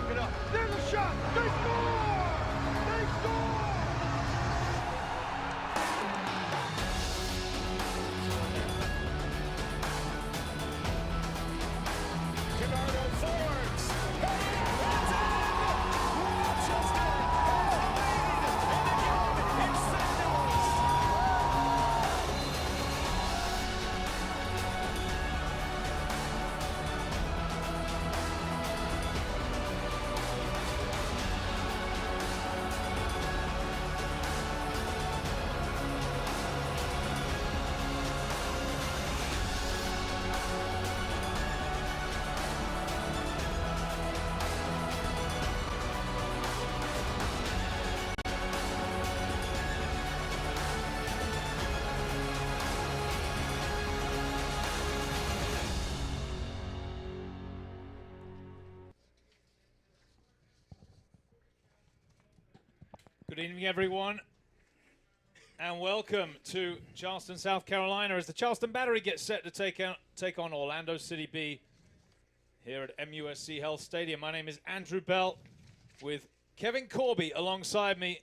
look it up. There's a shot. They score! They score! Bernardo Fords. Good evening, everyone, and welcome to Charleston, South Carolina, as the Charleston Battery gets set to take on Orlando City B here at MUSC Health Stadium. My name is Andrew Bell, with Kevin Corby alongside me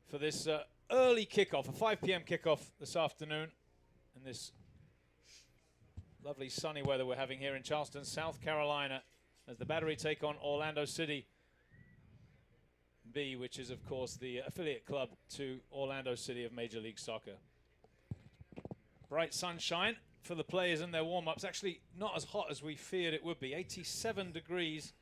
for this early kickoff, a 5 p.m. kickoff this afternoon, in this lovely sunny weather we're having here in Charleston, South Carolina, as the Battery take on Orlando City B, which is, of course, the affiliate club to Orlando City of Major League Soccer. Bright sunshine for the players in their warm-ups. Actually, not as hot as we feared it would be. 87 degrees.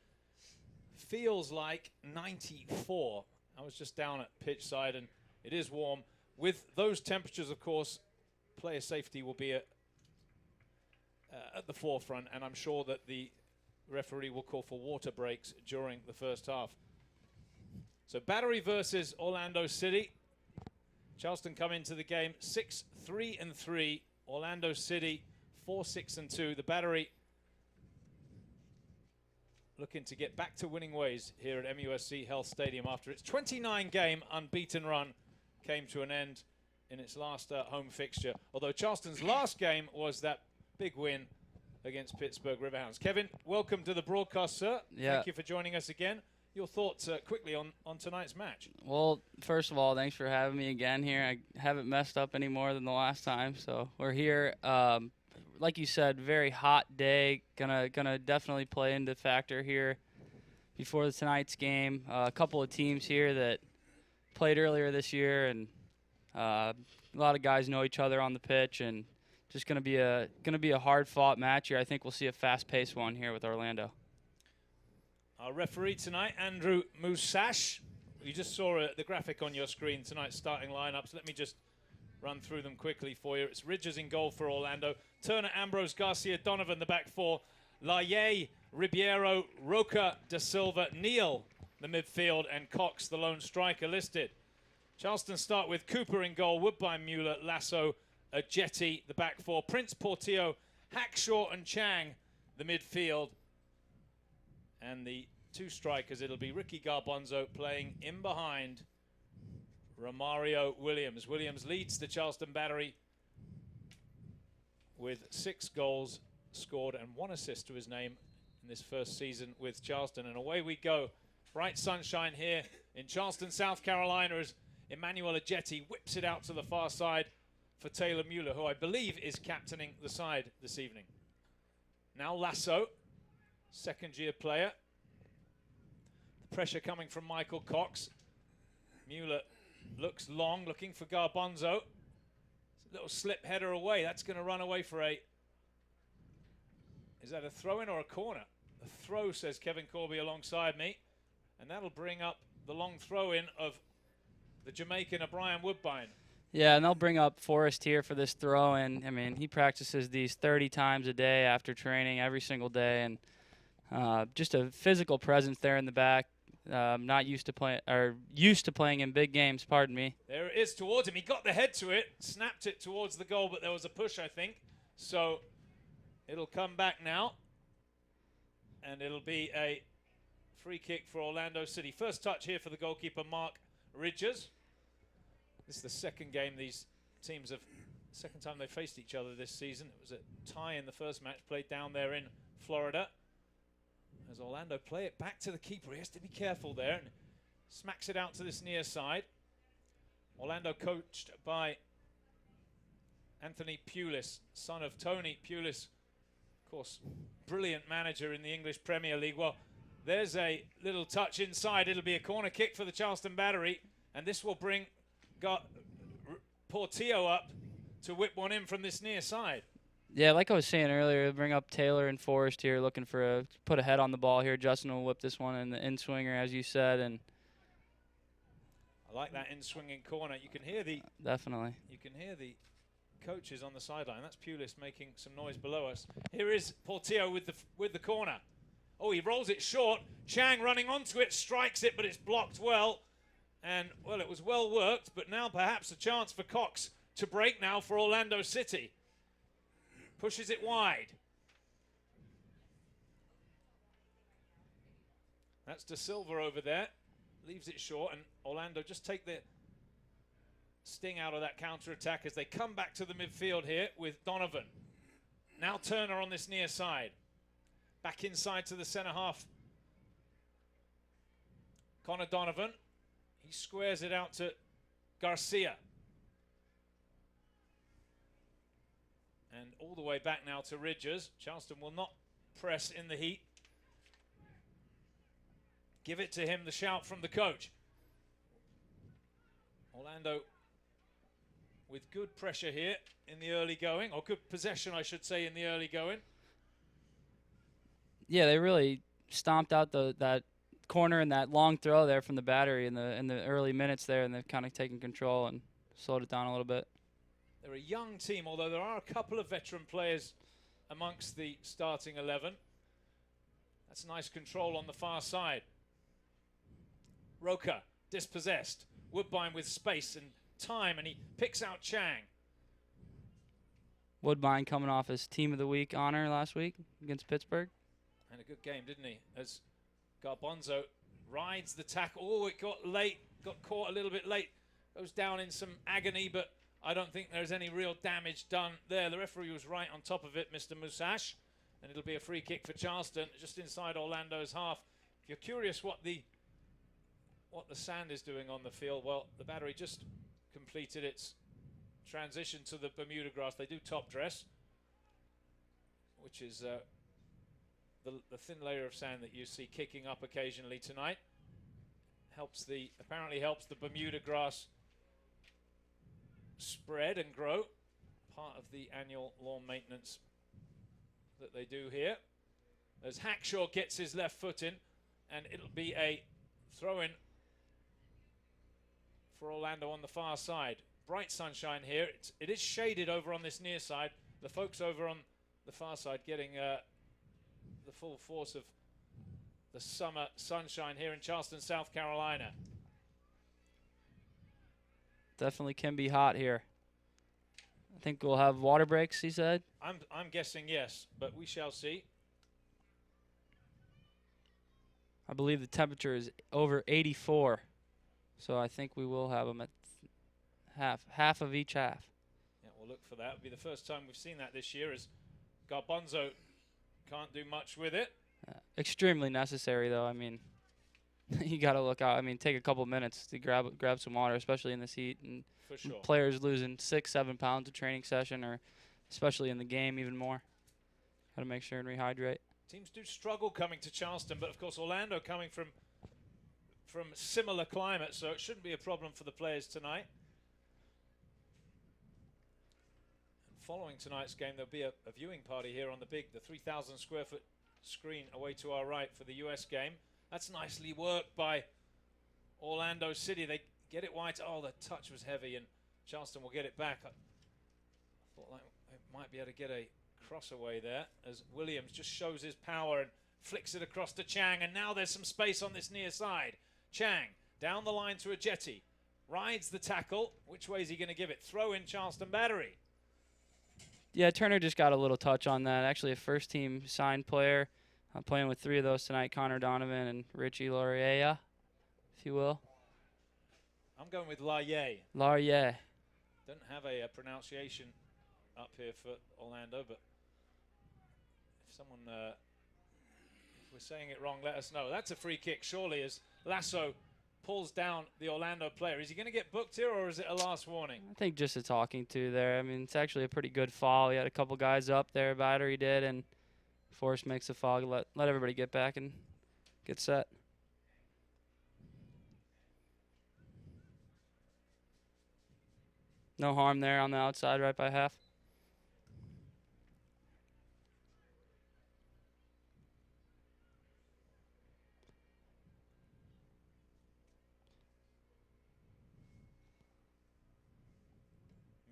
Feels like 94. I was just down at pitch side, and it is warm. With those temperatures, of course, player safety will be at the forefront, and I'm sure that the referee will call for water breaks during the first half. So Battery versus Orlando City. Charleston come into the game 6-3-3. Orlando City 4-6-2. The Battery looking to get back to winning ways here at MUSC Health Stadium after its 29-game unbeaten run came to an end in its last home fixture. Although Charleston's last game was that big win against Pittsburgh Riverhounds. Kevin, welcome to the broadcast, sir. Yeah. Thank you for joining us again. Your thoughts quickly on tonight's match. Well, first of all, thanks for having me again here. I haven't messed up any more than the last time, so we're here. Like you said, very hot day. Gonna definitely play into factor here before tonight's game. A couple of teams here that played earlier this year, and a lot of guys know each other on the pitch, and just gonna be a hard-fought match here. I think we'll see a fast-paced one here with Orlando. Our referee tonight, Andrew Musash. You just saw the graphic on your screen, tonight's starting lineups. Let me just run through them quickly for you. It's Ridges in goal for Orlando. Turner, Ambrose, Garcia, Donovan, the back four. Laye, Ribeiro, Roca, Da Silva, Neal, the midfield, and Cox, the lone striker, listed. Charleston start with Cooper in goal, Woodbine, Mueller, Lasso, Jetty, the back four. Prince, Portillo, Hackshaw, and Chang, the midfield. And the two strikers, it'll be Ricky Garbanzo playing in behind Romario Williams. Williams leads the Charleston Battery with 6 goals scored and 1 assist to his name in this first season with Charleston. And away we go. Bright sunshine here in Charleston, South Carolina, as Emmanuel Ajeti whips it out to the far side for Taylor Mueller, who I believe is captaining the side this evening. Now Lasso, second-year player. The pressure coming from Michael Cox. Mueller looks long, looking for Garbanzo. Little slip header away. That's going to run away for a... Is that a throw-in or a corner? A throw, says Kevin Corby alongside me. And that'll bring up the long throw-in of the Jamaican O'Brien Woodbine. Yeah, and they'll bring up Forrest here for this throw-in. I mean, he practices these 30 times a day after training every single day, and just a physical presence there in the back. Not used to playing in big games. Pardon me. There it is towards him. He got the head to it, snapped it towards the goal, but there was a push, I think. So it'll come back now, and it'll be a free kick for Orlando City. First touch here for the goalkeeper, Mark Ridges. This is the second game these teams have, second time they faced each other this season. It was a tie in the first match played down there in Florida, as Orlando play it back to the keeper. He has to be careful there and smacks it out to this near side. Orlando coached by Anthony Pulis, son of Tony Pulis, of course, brilliant manager in the English Premier League. Well, there's a little touch inside. It'll be a corner kick for the Charleston Battery, and this will bring Portillo up to whip one in from this near side. Yeah, like I was saying earlier, bring up Taylor and Forrest here, looking for put a head on the ball here. Justin will whip this one in the in-swinger, as you said, and I like that in-swinging corner. You can hear definitely. You can hear the coaches on the sideline. That's Pulis making some noise below us. Here is Portillo with the corner. Oh, he rolls it short. Chang running onto it, strikes it, but it's blocked well. And, well, it was well worked, but now perhaps a chance for Cox to break now for Orlando City. Pushes it wide. That's De Silva over there. Leaves it short, and Orlando just take the sting out of that counter-attack as they come back to the midfield here with Donovan. Now Turner on this near side. Back inside to the centre half. Connor Donovan. He squares it out to Garcia. And all the way back now to Ridgers. Charleston will not press in the heat. Give it to him, the shout from the coach. Orlando with good pressure here in the early going, or good possession, I should say, in the early going. Yeah, they really stomped out that corner and that long throw there from the Battery in the early minutes there, and they've kind of taken control and slowed it down a little bit. They're a young team, although there are a couple of veteran players amongst the starting 11. That's nice control on the far side. Roca dispossessed. Woodbine with space and time, and he picks out Chang. Woodbine coming off his Team of the Week honor last week against Pittsburgh. And a good game, didn't he? As Garbanzo rides the tackle. Oh, it got late, got caught a little bit late. Goes down in some agony, but I don't think there's any real damage done there. The referee was right on top of it, Mr. Musash. And it'll be a free kick for Charleston, just inside Orlando's half. If you're curious what the sand is doing on the field, well, the Battery just completed its transition to the Bermuda grass. They do top dress, which is the thin layer of sand that you see kicking up occasionally tonight. Apparently helps the Bermuda grass spread and grow. Part of the annual lawn maintenance that they do here. As Hackshaw gets his left foot in, and it'll be a throw-in for Orlando on the far side. Bright sunshine here. It is shaded over on this near side. The folks over on the far side getting the full force of the summer sunshine here in Charleston, South Carolina. Definitely can be hot here. I think we'll have water breaks, he said. I'm guessing yes, but we shall see. I believe the temperature is over 84. So I think we will have them at half of each half. Yeah, we'll look for that. It'll be the first time we've seen that this year, as Garbanzo can't do much with it. Extremely necessary, though. I mean, you got to look out. I mean, take a couple minutes to grab some water, especially in this heat. And for sure. Players losing 6-7 pounds a training session, or especially in the game, even more. Got to make sure and rehydrate. Teams do struggle coming to Charleston, but of course Orlando coming from similar climate, so it shouldn't be a problem for the players tonight. And following tonight's game, there'll be a viewing party here on the 3,000 square foot screen away to our right for the US game. That's nicely worked by Orlando City. They get it wide. Oh, the touch was heavy, and Charleston will get it back. I thought like it might be able to get a cross away there, as Williams just shows his power and flicks it across to Chang, and now there's some space on this near side. Chang down the line to a Jetty, rides the tackle. Which way is he going to give it? Throw in Charleston Battery. Yeah, Turner just got a little touch on that. Actually, a first-team signed player. I'm playing with 3 of those tonight, Connor Donovan and Richie Laurier, if you will. I'm going with Laurier. Laurier. Don't have a pronunciation up here for Orlando, but if someone we're saying it wrong, let us know. That's a free kick, surely, as Lasso pulls down the Orlando player. Is he going to get booked here, or is it a last warning? I think just a talking to there. I mean, it's actually a pretty good foul. He had a couple guys up there, Battery did, and Forrest makes a foul. Let everybody get back and get set. No harm there on the outside right by half.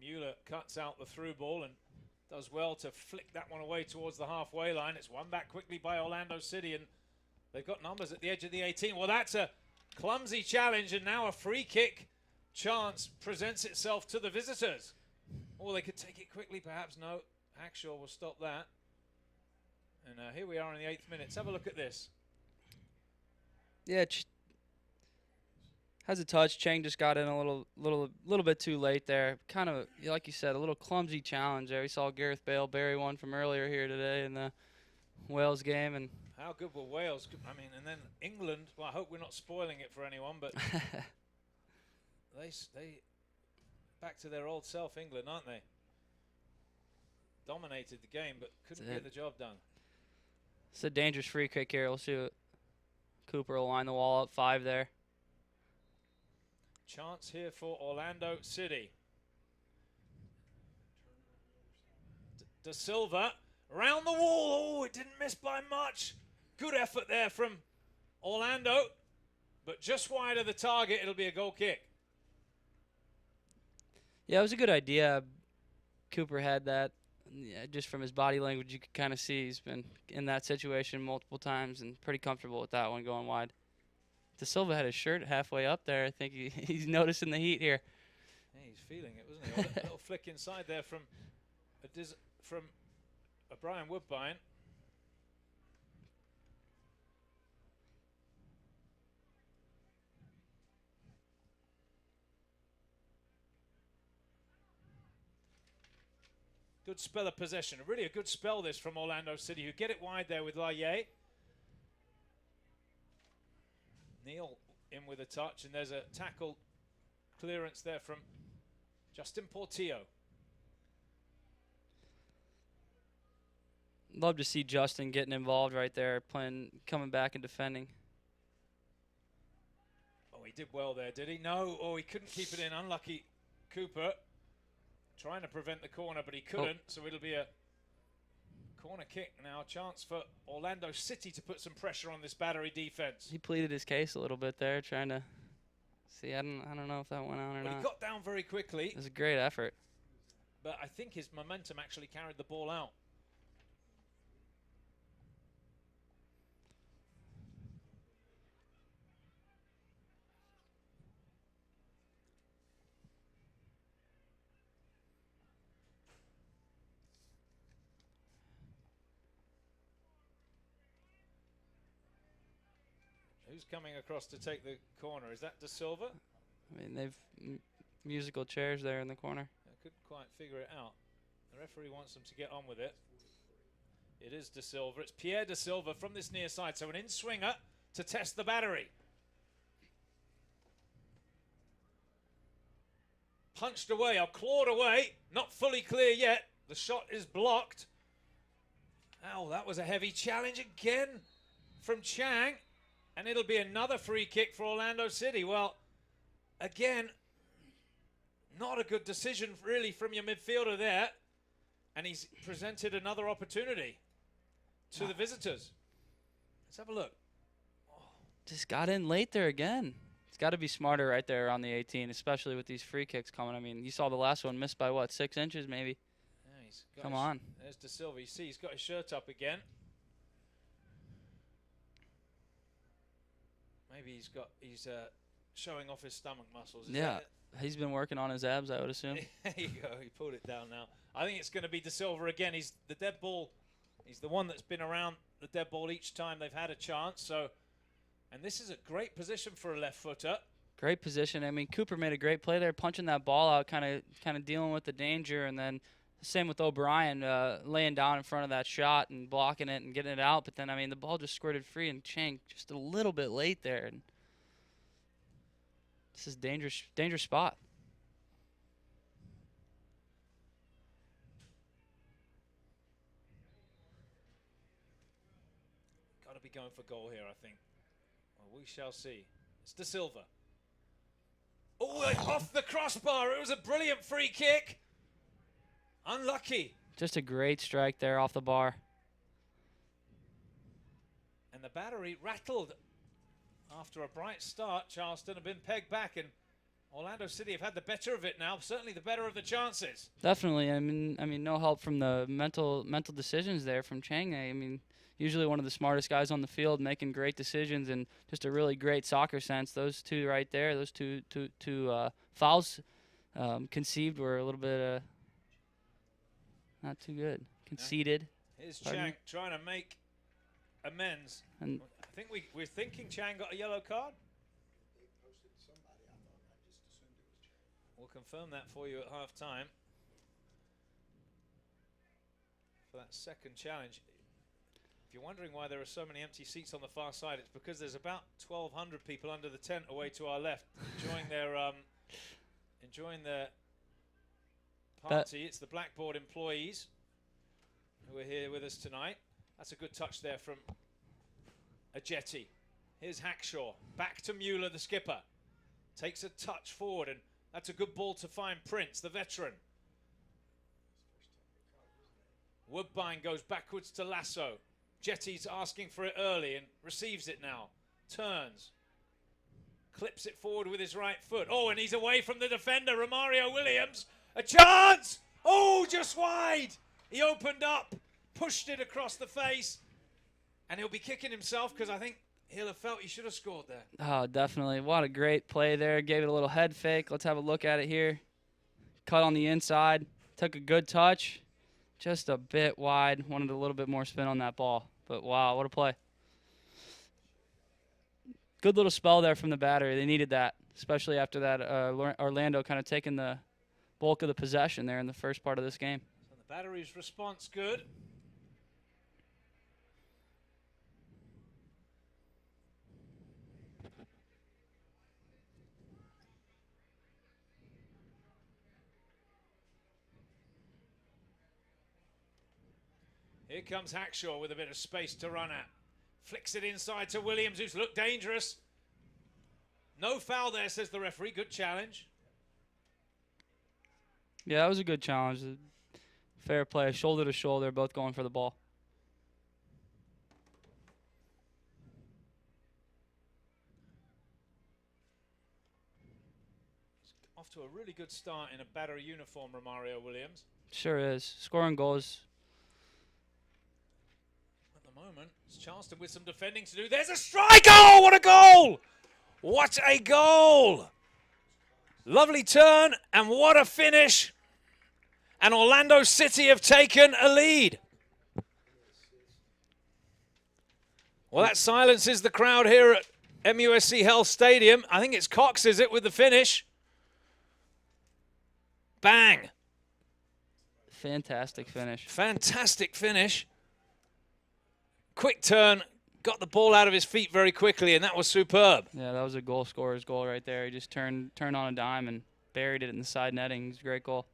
Mueller cuts out the through ball and does well to flick that one away towards the halfway line. It's won back quickly by Orlando City, and they've got numbers at the edge of the 18. Well, that's a clumsy challenge, and now a free kick chance presents itself to the visitors. Or they could take it quickly, perhaps. No, Hackshaw will stop that. And here we are in the 8th minute. Let's have a look at this. Yeah, has a touch. Chang just got in a little bit too late there. Kind of, like you said, a little clumsy challenge there. We saw Gareth Bale bury one from earlier here today in the Wales game. And how good were Wales? I mean, and then England. Well, I hope we're not spoiling it for anyone, but they back to their old self, England, aren't they? Dominated the game, but couldn't get the job done. It's a dangerous free kick here. We'll see what Cooper will line the wall up 5 there. Chance here for Orlando City. De Silva around the wall. Oh, it didn't miss by much. Good effort there from Orlando, but just wide of the target. It'll be a goal kick. Yeah, it was a good idea. Cooper had that. Yeah, just from his body language, you could kind of see he's been in that situation multiple times and pretty comfortable with that one going wide. De Silva had his shirt halfway up there. I think he's noticing the heat here. Yeah, he's feeling it, wasn't he? A little flick inside there from Brian Woodbine. Good spell of possession. Really a good spell this from Orlando City, who get it wide there with Laye. Neal in with a touch, and there's a tackle clearance there from Justin Portillo. Love to see Justin getting involved right there, coming back and defending. Oh, he did well there, did he? No, oh, he couldn't keep it in. Unlucky Cooper. Trying to prevent the corner, but he couldn't, so it'll be a corner kick now. Chance for Orlando City to put some pressure on this Battery defense. He pleaded his case a little bit there, trying to see. I don't know if that went on or not. He got down very quickly. It was a great effort. But I think his momentum actually carried the ball out. Who's coming across to take the corner? Is that De Silva? I mean, they've musical chairs there in the corner. I couldn't quite figure it out. The referee wants them to get on with it. It is De Silva. It's Pierre De Silva from this near side. So an in-swinger to test the Battery. Punched away, or clawed away. Not fully clear yet. The shot is blocked. Oh, that was a heavy challenge again from Chang. And it'll be another free kick for Orlando City. Well, again, not a good decision really from your midfielder there. And he's presented another opportunity to the visitors. Let's have a look. Oh. Just got in late there again. It's got to be smarter right there on the 18, especially with these free kicks coming. I mean, you saw the last one missed by, what, 6 inches maybe? Yeah, Come on. There's De Silva. You see he's got his shirt up again. Maybe he's showing off his stomach muscles. Is yeah, he's been working on his abs, I would assume. There you go. He pulled it down now. I think it's going to be De Silva again. He's the dead ball. He's the one that's been around the dead ball each time they've had a chance. So, and this is a great position for a left footer. Great position. I mean, Cooper made a great play there, punching that ball out, kind of dealing with the danger, and then Same with O'Brien, laying down in front of that shot and blocking it and getting it out. But then, I mean, the ball just squirted free, and Chang just a little bit late there. And this is dangerous spot. Got to be going for goal here, I think. Well, we shall see. It's De Silva. Oh, off the crossbar. It was a brilliant free kick. Unlucky. Just a great strike there off the bar. And the battery rattled after a bright start. Charleston have been pegged back, and Orlando City have had the better of it now. Certainly the better of the chances. Definitely. I mean, no help from the mental decisions there from Chang. I mean, usually one of the smartest guys on the field, making great decisions and just a really great soccer sense. Those two right there, those two fouls conceived were a little bit not too good. Conceded. Here's Chang trying to make amends. And I think we're thinking Chang got a yellow card. We'll confirm that for you at half time. For that second challenge. If you're wondering why there are so many empty seats on the far side, it's because there's about 1,200 people under the tent away to our left enjoying their party. It's the Blackboard employees who are here with us tonight. That's a good touch there from Ajeti. Here's Hackshaw. Back to Mueller, the skipper. Takes a touch forward, and that's a good ball to find Prince, the veteran. Woodbine goes backwards to Lasso. Jetty's asking for it early and receives it now. Turns. Clips it forward with his right foot. Oh, and he's away from the defender, Romario Williams. A chance! Oh, just wide! He opened up, pushed it across the face, and he'll be kicking himself because I think he'll have felt he should have scored there. Oh, definitely. What a great play there. Gave it a little head fake. Let's have a look at it here. Cut on the inside. Took a good touch. Just a bit wide. Wanted a little bit more spin on that ball. But, wow, what a play. Good little spell there from the battery. They needed that, especially after that Orlando kind of taking the bulk of the possession there in the first part of this game. So the battery's response good. Here comes Hackshaw with a bit of space to run at. Flicks it inside to Williams, who's looked dangerous. No foul there, says the referee. Good challenge. Yeah, that was a good challenge. Fair play, shoulder to shoulder, both going for the ball. Off to a really good start in a battery uniform, Romario Williams. Sure is. Scoring goals. At the moment, it's Charleston with some defending to do. There's a strike! Oh, what a goal! What a goal! Lovely turn, and what a finish. And Orlando City have taken a lead. Well, that silences the crowd here at MUSC Health Stadium. I think it's Cox, is it, with the finish? Bang. Fantastic finish. Fantastic finish. Quick turn, got the ball out of his feet very quickly, and that was superb. Yeah, that was a goal scorer's goal right there. He just turned on a dime and buried it in the side netting. It was a great goal.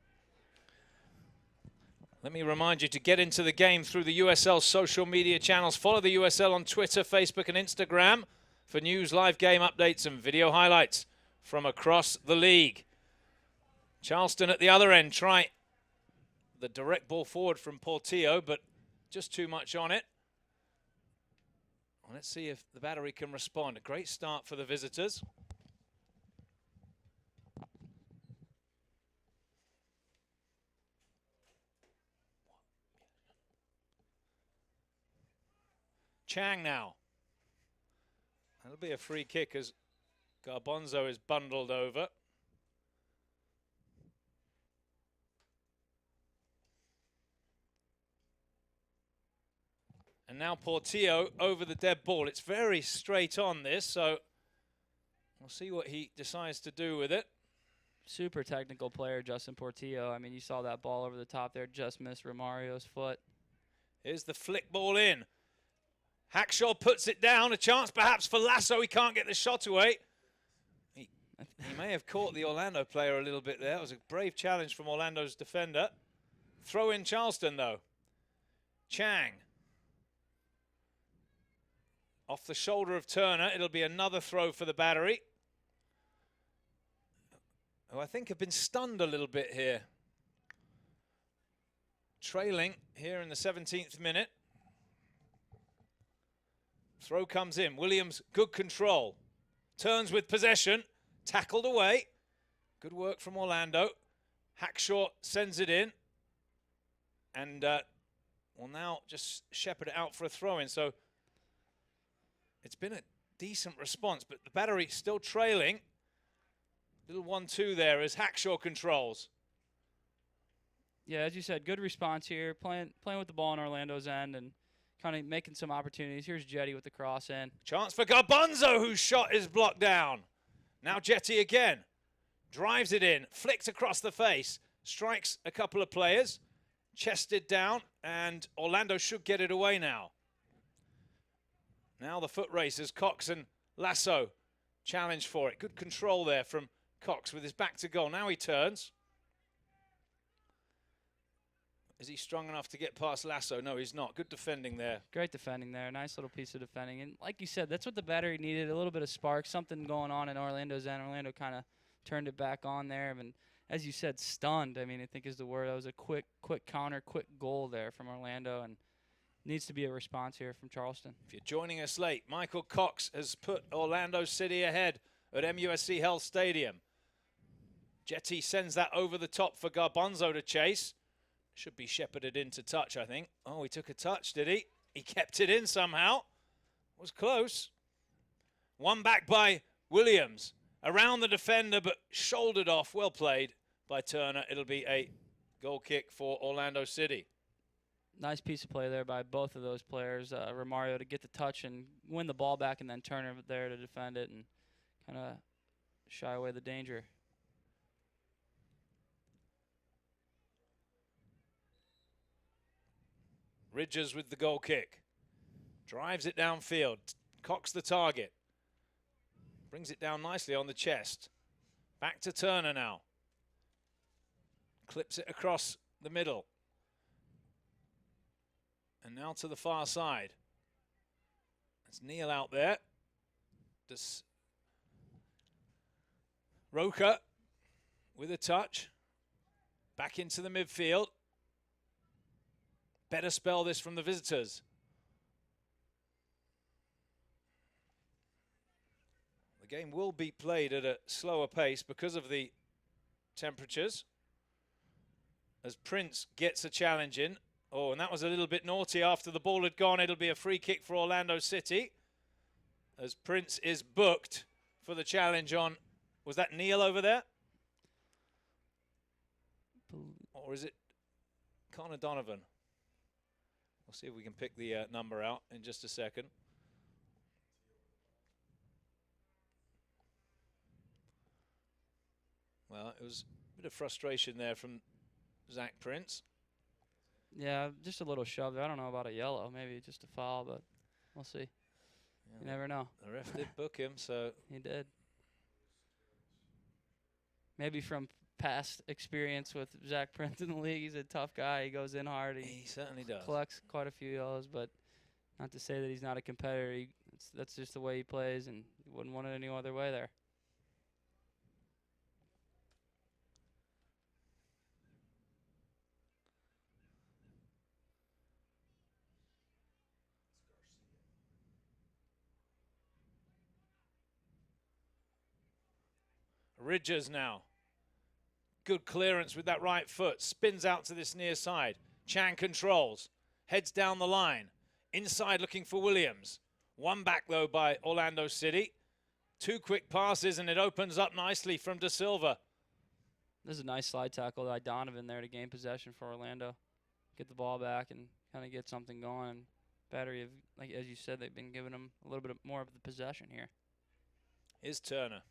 Let me remind you to get into the game through the USL social media channels. Follow the USL on Twitter, Facebook, and Instagram for news, live game updates, and video highlights from across the league. Charleston at the other end try the direct ball forward from Portillo, but just too much on it. Well, let's see if the battery can respond. A great start for the visitors. Chang now. That'll be a free kick as Garbanzo is bundled over. And now Portillo over the dead ball. It's very straight on this, so we'll see what he decides to do with it. super technical player, Justin Portillo. I mean, you saw that ball over the top there, just missed Romario's foot. Here's the flick ball in. Hackshaw puts it down. A chance perhaps for Lasso. He can't get the shot away. He may have caught the Orlando player a little bit there. It was a brave challenge from Orlando's defender. Throw in Charleston, though. Chang. Off the shoulder of Turner. It'll be another throw for the Battery, who I think have been stunned a little bit here. Trailing here in the 17th minute. Throw comes in. Williams, good control. Turns with possession. Tackled away. Good work from Orlando. Hackshaw sends it in. And will now just shepherd it out for a throw-in. So it's been a decent response, but the Battery still trailing. Little 1-2 there as Hackshaw controls. Yeah, as you said, good response here. Playing with the ball on Orlando's end and kind of making some opportunities. Here's Jetty with the cross in. Chance for Garbanzo, whose shot is blocked down. Now Jetty again. Drives it in. Flicked across the face. Strikes a couple of players. Chested down, and Orlando should get it away now. Now the foot racers, Cox and Lasso, challenge for it. Good control there from Cox with his back to goal. Now he turns. Is he strong enough to get past Lasso? No, he's not. Good defending there. Great defending there. Nice little piece of defending. And like you said, that's what the Battery needed, a little bit of spark, something going on in Orlando's end. Orlando kind of turned it back on there. And as you said, stunned, I mean, I think is the word. That was a quick counter, quick goal there from Orlando. And needs to be a response here from Charleston. If you're joining us late, Michael Cox has put Orlando City ahead at MUSC Health Stadium. Jetty sends that over the top for Garbanzo to chase. Should be shepherded into touch, I think. Oh, he took a touch, did he? He kept it in somehow. Was close. One back by Williams. Around the defender, but shouldered off. Well played by Turner. It'll be a goal kick for Orlando City. Nice piece of play there by both of those players. Romario to get the touch and win the ball back, and then Turner there to defend it and kind of shy away the danger. Ridges with the goal kick. Drives it downfield. Cox the target. Brings it down nicely on the chest. Back to Turner now. Clips it across the middle. And now to the far side. It's Neal out there. Roca with a touch. Back into the midfield. Better spell this from the visitors. The game will be played at a slower pace because of the temperatures. As Prince gets a challenge in. Oh, and that was a little bit naughty after the ball had gone. It'll be a free kick for Orlando City. As Prince is booked for the challenge on, was that Neal over there? Or is it Connor Donovan? We'll see if we can pick the number out in just a second. Well, it was a bit of frustration there from Zach Prince. Yeah, just a little shove there. I don't know about a yellow, maybe just a foul, but we'll see. Yeah, you never know. The ref did book him, so. He did. Maybe from past experience with Zach Prince in the league, he's a tough guy. He goes in hard. He certainly does. Collects quite a few yellows, but not to say that he's not a competitor. That's just the way he plays, and he wouldn't want it any other way there. Ridges now. Good clearance with that right foot. Spins out to this near side. Chang controls. Heads down the line. Inside looking for Williams. One back though by Orlando City. Two quick passes and it opens up nicely from Da Silva. This is a nice slide tackle by Donovan there to gain possession for Orlando. Get the ball back and kind of get something going. Battery, of, like as you said, they've been giving them a little bit more of the possession here. Here's Turner.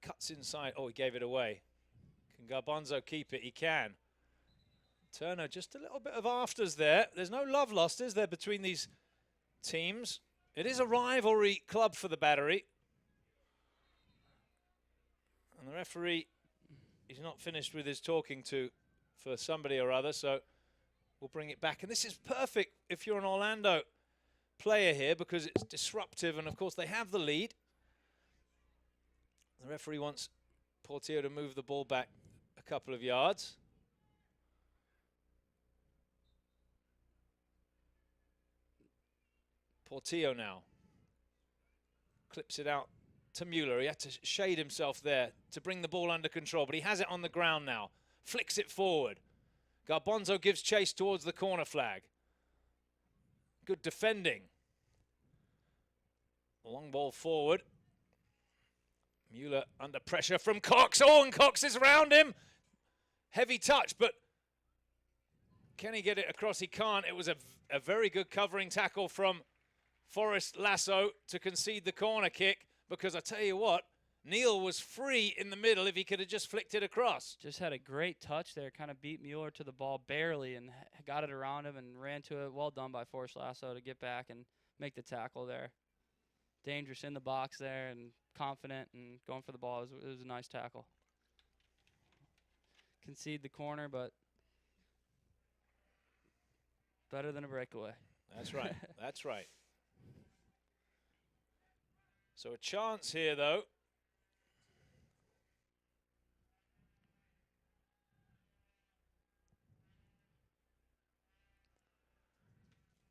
Cuts inside. Oh, he gave it away. Can Garbanzo keep it? He can. Turner, just a little bit of afters there. There's no love lost, is there, between these teams? It is a rivalry club for the Battery. And the referee, he's not finished with his talking to for somebody or other, so we'll bring it back. And this is perfect if you're an Orlando player here because it's disruptive, and of course they have the lead. The referee wants Portillo to move the ball back a couple of yards. Portillo now clips it out to Mueller. He had to shade himself there to bring the ball under control, but he has it on the ground now. Flicks it forward. Garbanzo gives chase towards the corner flag. Good defending. Long ball forward. Mueller under pressure from Cox. Oh, and Cox is around him. Heavy touch, but can he get it across? He can't. It was a very good covering tackle from Forrest Lasso to concede the corner kick, because I tell you what, Neal was free in the middle if he could have just flicked it across. Just had a great touch there, kind of beat Mueller to the ball barely and got it around him and ran to it. Well done by Forrest Lasso to get back and make the tackle there. Dangerous in the box there and confident and going for the ball. It was a nice tackle. Concede the corner, but better than a breakaway. That's right. That's right. So a chance here, though.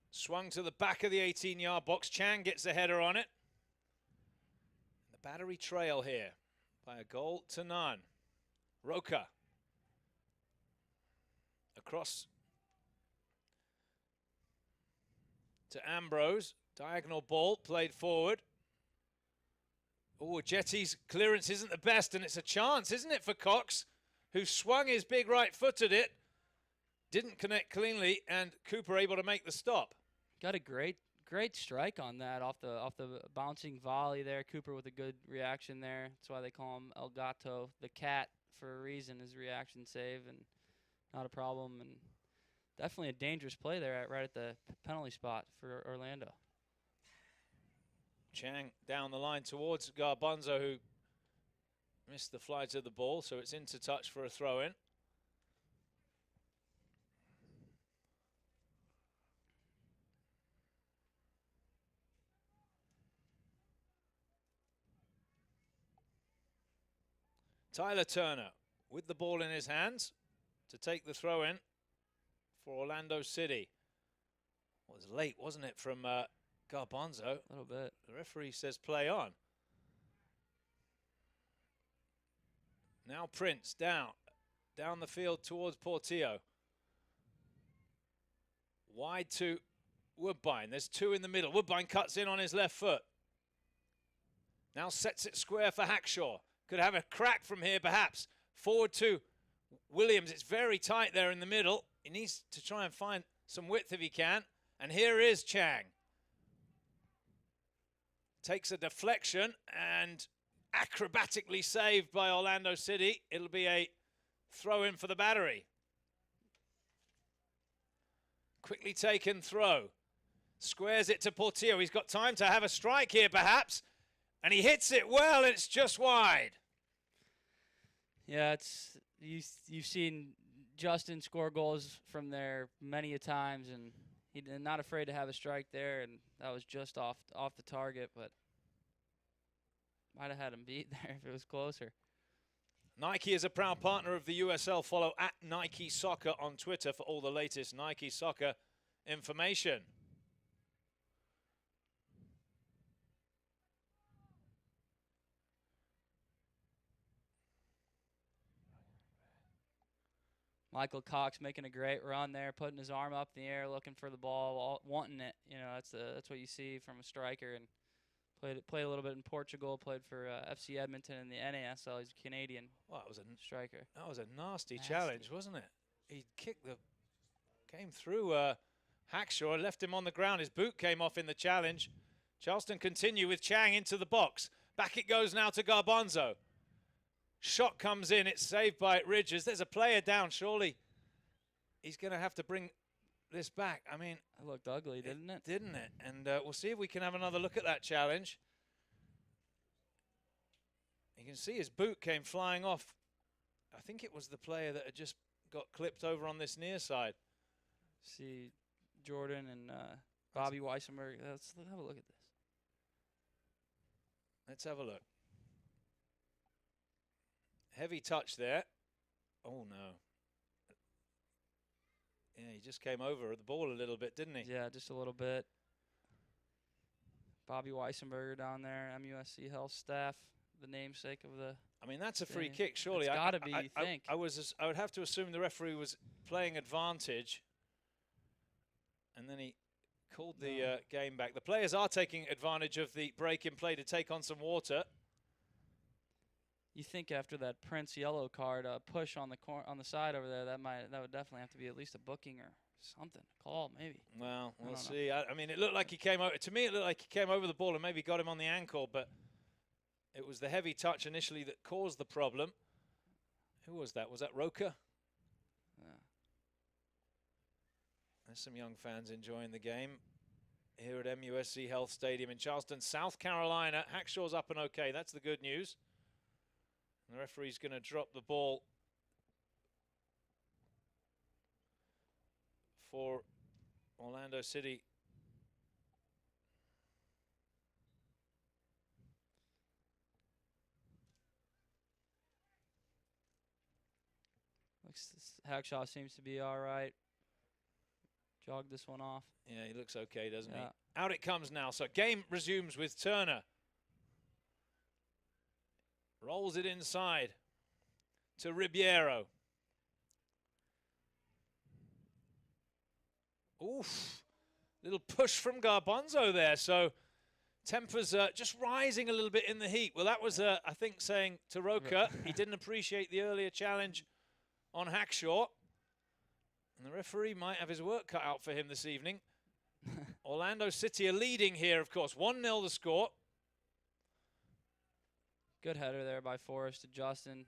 Swung to the back of the 18-yard box. Chang gets the header on it. The Battery trail here by a goal to none. Roca. Across to Ambrose. Diagonal ball played forward. Oh, Jetty's clearance isn't the best, and it's a chance, isn't it, for Cox, who swung his big right foot at it, didn't connect cleanly, and Cooper able to make the stop. Got a great strike on that off the bouncing volley there. Cooper with a good reaction there. That's why they call him El Gato, the cat, for a reason. His reaction save, and not a problem, and definitely a dangerous play there right at the penalty spot for Orlando. Chang down the line towards Garbanzo, who missed the flight of the ball, so it's into touch for a throw-in. Tyler Turner with the ball in his hands to take the throw-in for Orlando City. It was late, wasn't it, from Garbanzo? A little bit. The referee says play on. Now Prince down the field towards Portillo. Wide to Woodbine. There's two in the middle. Woodbine cuts in on his left foot. Now sets it square for Hackshaw. Could have a crack from here perhaps. Forward to Williams. It's very tight there in the middle. He needs to try and find some width if he can. And here is Chang. Takes a deflection and acrobatically saved by Orlando City. It'll be a throw-in for the Battery. Quickly taken throw. Squares it to Portillo. He's got time to have a strike here perhaps. And he hits it well, and it's just wide. Yeah, you've seen Justin score goals from there many a times, and he's not afraid to have a strike there, and that was just off the target, but might have had him beat there if it was closer. Nike is a proud partner of the USL. Follow @Nike Soccer on Twitter for all the latest Nike Soccer information. Michael Cox making a great run there, putting his arm up in the air, looking for the ball, wanting it. You know, that's what you see from a striker. And played a little bit in Portugal. Played for FC Edmonton in the NASL. He's a Canadian. Well, it was a striker. That was a nasty challenge, wasn't it? He came through Hackshaw, left him on the ground. His boot came off in the challenge. Charleston continue with Chang into the box. Back it goes now to Garbanzo. shot comes in. It's saved by Ridges. There's a player down. Surely he's going to have to bring this back. I mean, It looked ugly, didn't it? Didn't it? And we'll see if we can have another look at that challenge. You can see his boot came flying off. I think it was the player that had just got clipped over on this near side. See Jordan and Bobby Weissenberg. Let's have a look at this. Let's have a look. Heavy touch there. Oh, no. Yeah, he just came over the ball a little bit, didn't he? Yeah, just a little bit. Bobby Weissenberger down there, MUSC Health staff, the namesake of the... I mean, that's a free kick, surely. It's got to be, you think. I would have to assume the referee was playing advantage, and then he called the game back. The players are taking advantage of the break in play to take on some water. You think after that Prince yellow card push on the side over there, that would definitely have to be at least a booking or something, a call maybe. Well, we'll see. I mean, it looked like he came over. To me, it looked like he came over the ball and maybe got him on the ankle, but it was the heavy touch initially that caused the problem. Who was that? Was that Roker? Yeah. There's some young fans enjoying the game here at MUSC Health Stadium in Charleston, South Carolina. Hackshaw's up and okay. That's the good news. The referee's going to drop the ball for Orlando City. Hackshaw seems to be all right. Jog this one off. Yeah, he looks okay, doesn't he? Out it comes now. So game resumes with Turner. Rolls it inside to Ribeiro. Oof. Little push from Garbanzo there. So tempers just rising a little bit in the heat. Well, that was, I think, saying to Roker he didn't appreciate the earlier challenge on Hackshaw. And the referee might have his work cut out for him this evening. Orlando City are leading here, of course. 1-0 the score. Good header there by Forrest to Justin.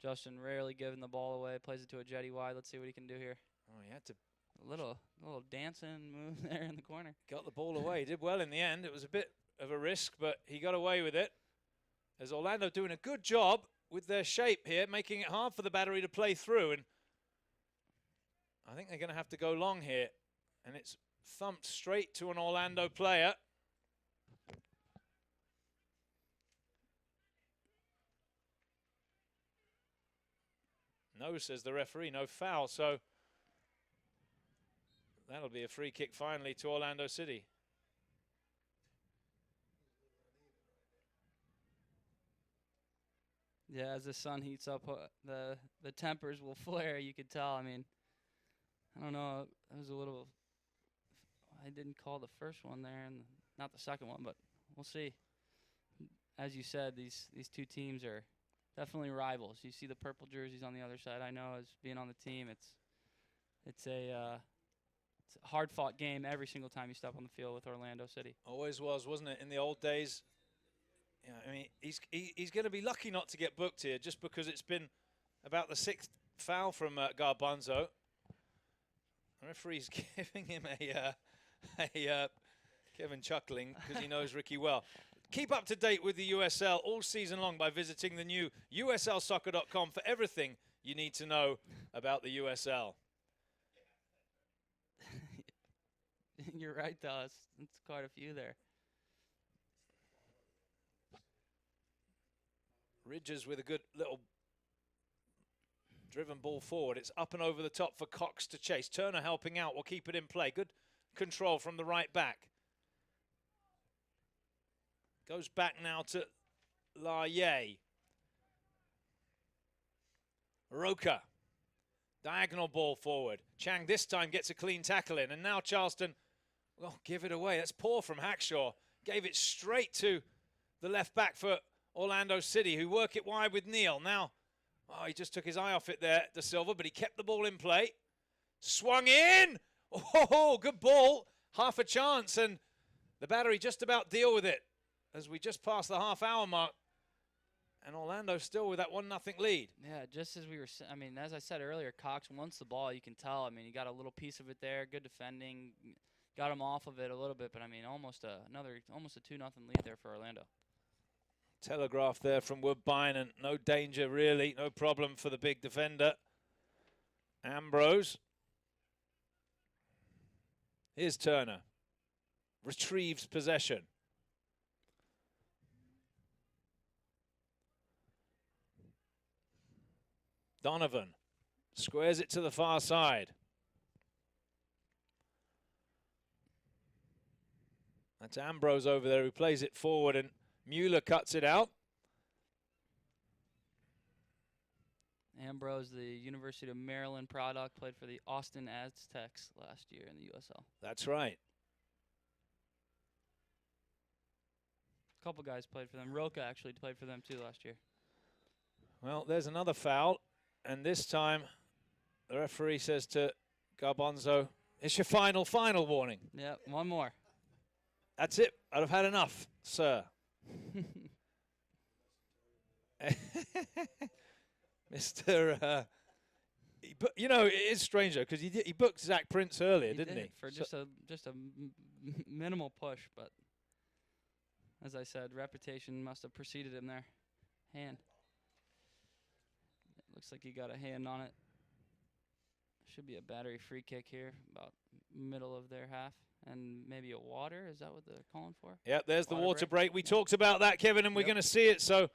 Justin rarely giving the ball away. Plays it to a jetty wide. Let's see what he can do here. Oh, he had to. A little dancing move there in the corner. Got the ball away. Did well in the end. It was a bit of a risk, but he got away with it. As Orlando doing a good job with their shape here, making it hard for the Battery to play through. And I think they're going to have to go long here. And it's thumped straight to an Orlando player. No, says the referee, no foul. So that'll be a free kick finally to Orlando City. Yeah, as the sun heats up, the tempers will flare. You could tell. I mean, I don't know. It was a little. I didn't call the first one there, and not the second one, but we'll see. As you said, these two teams are definitely rivals. You see the purple jerseys on the other side. I know, as being on the team, it's a hard-fought game every single time you step on the field with Orlando City. Always was, wasn't it? In the old days. Yeah, I mean, he's going to be lucky not to get booked here, just because it's been about the 6th foul from Garbanzo. The referee's giving him Kevin chuckling because he knows Ricky well. Keep up to date with the USL all season long by visiting the new USLsoccer.com for everything you need to know about the USL. You're right, though. It's quite a few there. Ridges with a good little driven ball forward. It's up and over the top for Cox to chase. Turner helping out. Will keep it in play. Good control from the right back. Goes back now to Laye. Roker. Diagonal ball forward. Chang this time gets a clean tackle in. And now Charleston, well, give it away. That's poor from Hackshaw. Gave it straight to the left back for Orlando City, who work it wide with Neal. Now, oh, he just took his eye off it there, De Silva, but he kept the ball in play. Swung in. Oh, good ball. Half a chance, and the Battery just about deal with it as we just passed the half-hour mark. And Orlando still with that 1-0 lead. Yeah, just as we were, I mean, as I said earlier, Cox wants the ball. You can tell. I mean, he got a little piece of it there. Good defending, got him off of it a little bit. But I mean, almost a 2-0 lead there for Orlando. Telegraph there from Woodbine, and no danger really, no problem for the big defender, Ambrose. Here's Turner, retrieves possession. Donovan squares it to the far side. That's Ambrose over there who plays it forward, and Mueller cuts it out. Ambrose, the University of Maryland product, played for the Austin Aztecs last year in the USL. That's right. A couple guys played for them. Roca actually played for them too last year. Well, there's another foul. And this time, the referee says to Garbanzo, it's your final warning. Yep, one more. That's it. I'd have had enough, sir. Mr. You know, it is strange, though, because he booked Zach Prince earlier, didn't he? For just a minimal push, but as I said, reputation must have preceded him there. Hand. Looks like he got a hand on it. Should be a battery free kick here, about middle of their half. And maybe a water, is that what they're calling for? Yeah, there's the water break. We talked about that, Kevin, and we're going to see it. So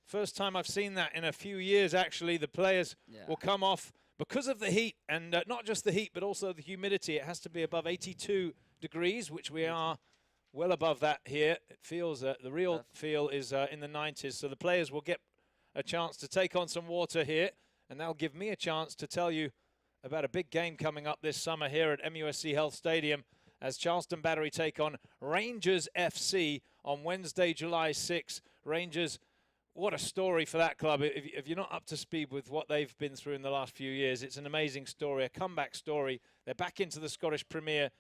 first time I've seen that in a few years, actually. The players will come off because of the heat, and not just the heat, but also the humidity. It has to be above 82 degrees, which we are well above that here. It feels, the real feel is in the 90s. So the players will get a chance to take on some water here, and that'll give me a chance to tell you about a big game coming up this summer here at MUSC Health Stadium as Charleston Battery take on Rangers FC on Wednesday, July 6th. Rangers, what a story for that club. If you're not up to speed with what they've been through in the last few years, it's an amazing story, a comeback story. They're back into the Scottish Premier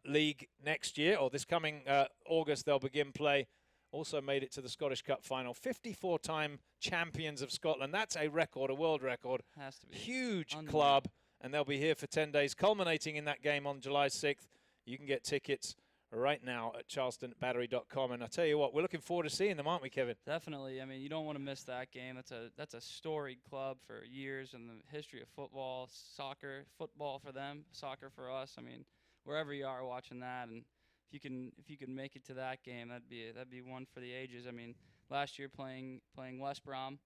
League next year, or this coming August they'll begin play. Also made it to the Scottish Cup final. 54-time champions of Scotland. That's a record, a world record. Has to be. Huge club, and they'll be here for 10 days, culminating in that game on July 6th. You can get tickets right now at charlestonbattery.com. And I tell you what, we're looking forward to seeing them, aren't we, Kevin? Definitely. I mean, you don't want to miss that game. That's a storied club for years in the history of football, soccer, football for them, soccer for us. I mean, wherever you are watching that, and if you can make it to that game, that'd be one for the ages. I mean, last year playing West Brom,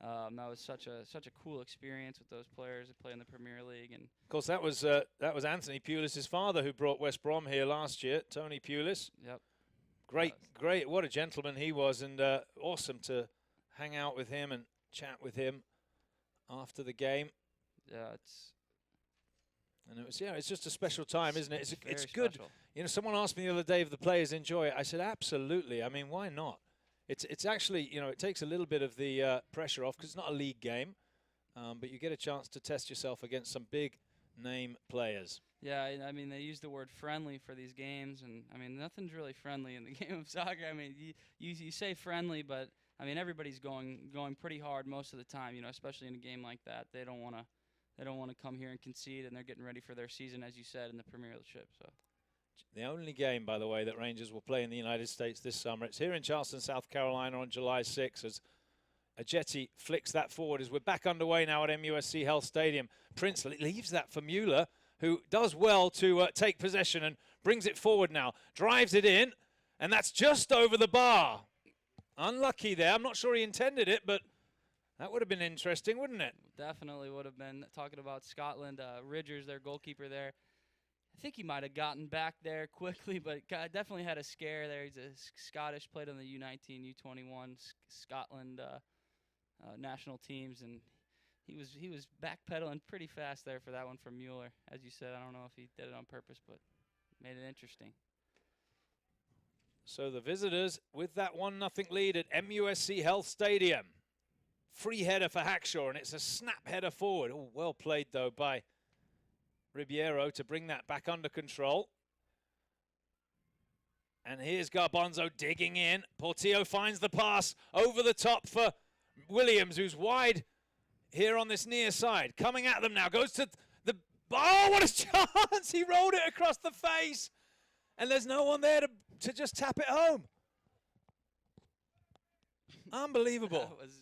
that was such a cool experience with those players that play in the Premier League. And of course, that was Anthony Pulis' father who brought West Brom here last year. Tony Pulis. Yep. Great. What a gentleman he was, and awesome to hang out with him and chat with him after the game. Yeah, it's just a special time, isn't it? It's good. Special. You know, someone asked me the other day if the players enjoy it. I said, absolutely. I mean, why not? It's actually, you know, it takes a little bit of the pressure off because it's not a league game, but you get a chance to test yourself against some big name players. Yeah, I mean, they use the word friendly for these games, and I mean, nothing's really friendly in the game of soccer. I mean, you say friendly, but I mean, everybody's going pretty hard most of the time. You know, especially in a game like that, they don't want to come here and concede, and they're getting ready for their season, as you said, in the Premiership. So. The only game, by the way, that Rangers will play in the United States this summer. It's here in Charleston, South Carolina on July 6th as Ajeti flicks that forward as we're back underway now at MUSC Health Stadium. Prince leaves that for Mueller, who does well to take possession and brings it forward now. Drives it in, and that's just over the bar. Unlucky there. I'm not sure he intended it, but that would have been interesting, wouldn't it? Definitely would have been. Talking about Scotland, Ridgers, their goalkeeper there. I think he might have gotten back there quickly, but definitely had a scare there. He's a Scottish, played on the U19, U21 Scotland national teams, and he was backpedaling pretty fast there for that one from Mueller. As you said, I don't know if he did it on purpose, but made it interesting. So the visitors with that 1-0 lead at MUSC Health Stadium. Free header for Hackshaw, and it's a snap header forward. Oh, well played, though, by Ribeiro to bring that back under control. And here's Garbanzo digging in. Portillo finds the pass over the top for Williams, who's wide here on this near side, coming at them now, goes to the, oh, what a chance! He rolled it across the face, and there's no one there to just tap it home. Unbelievable. That was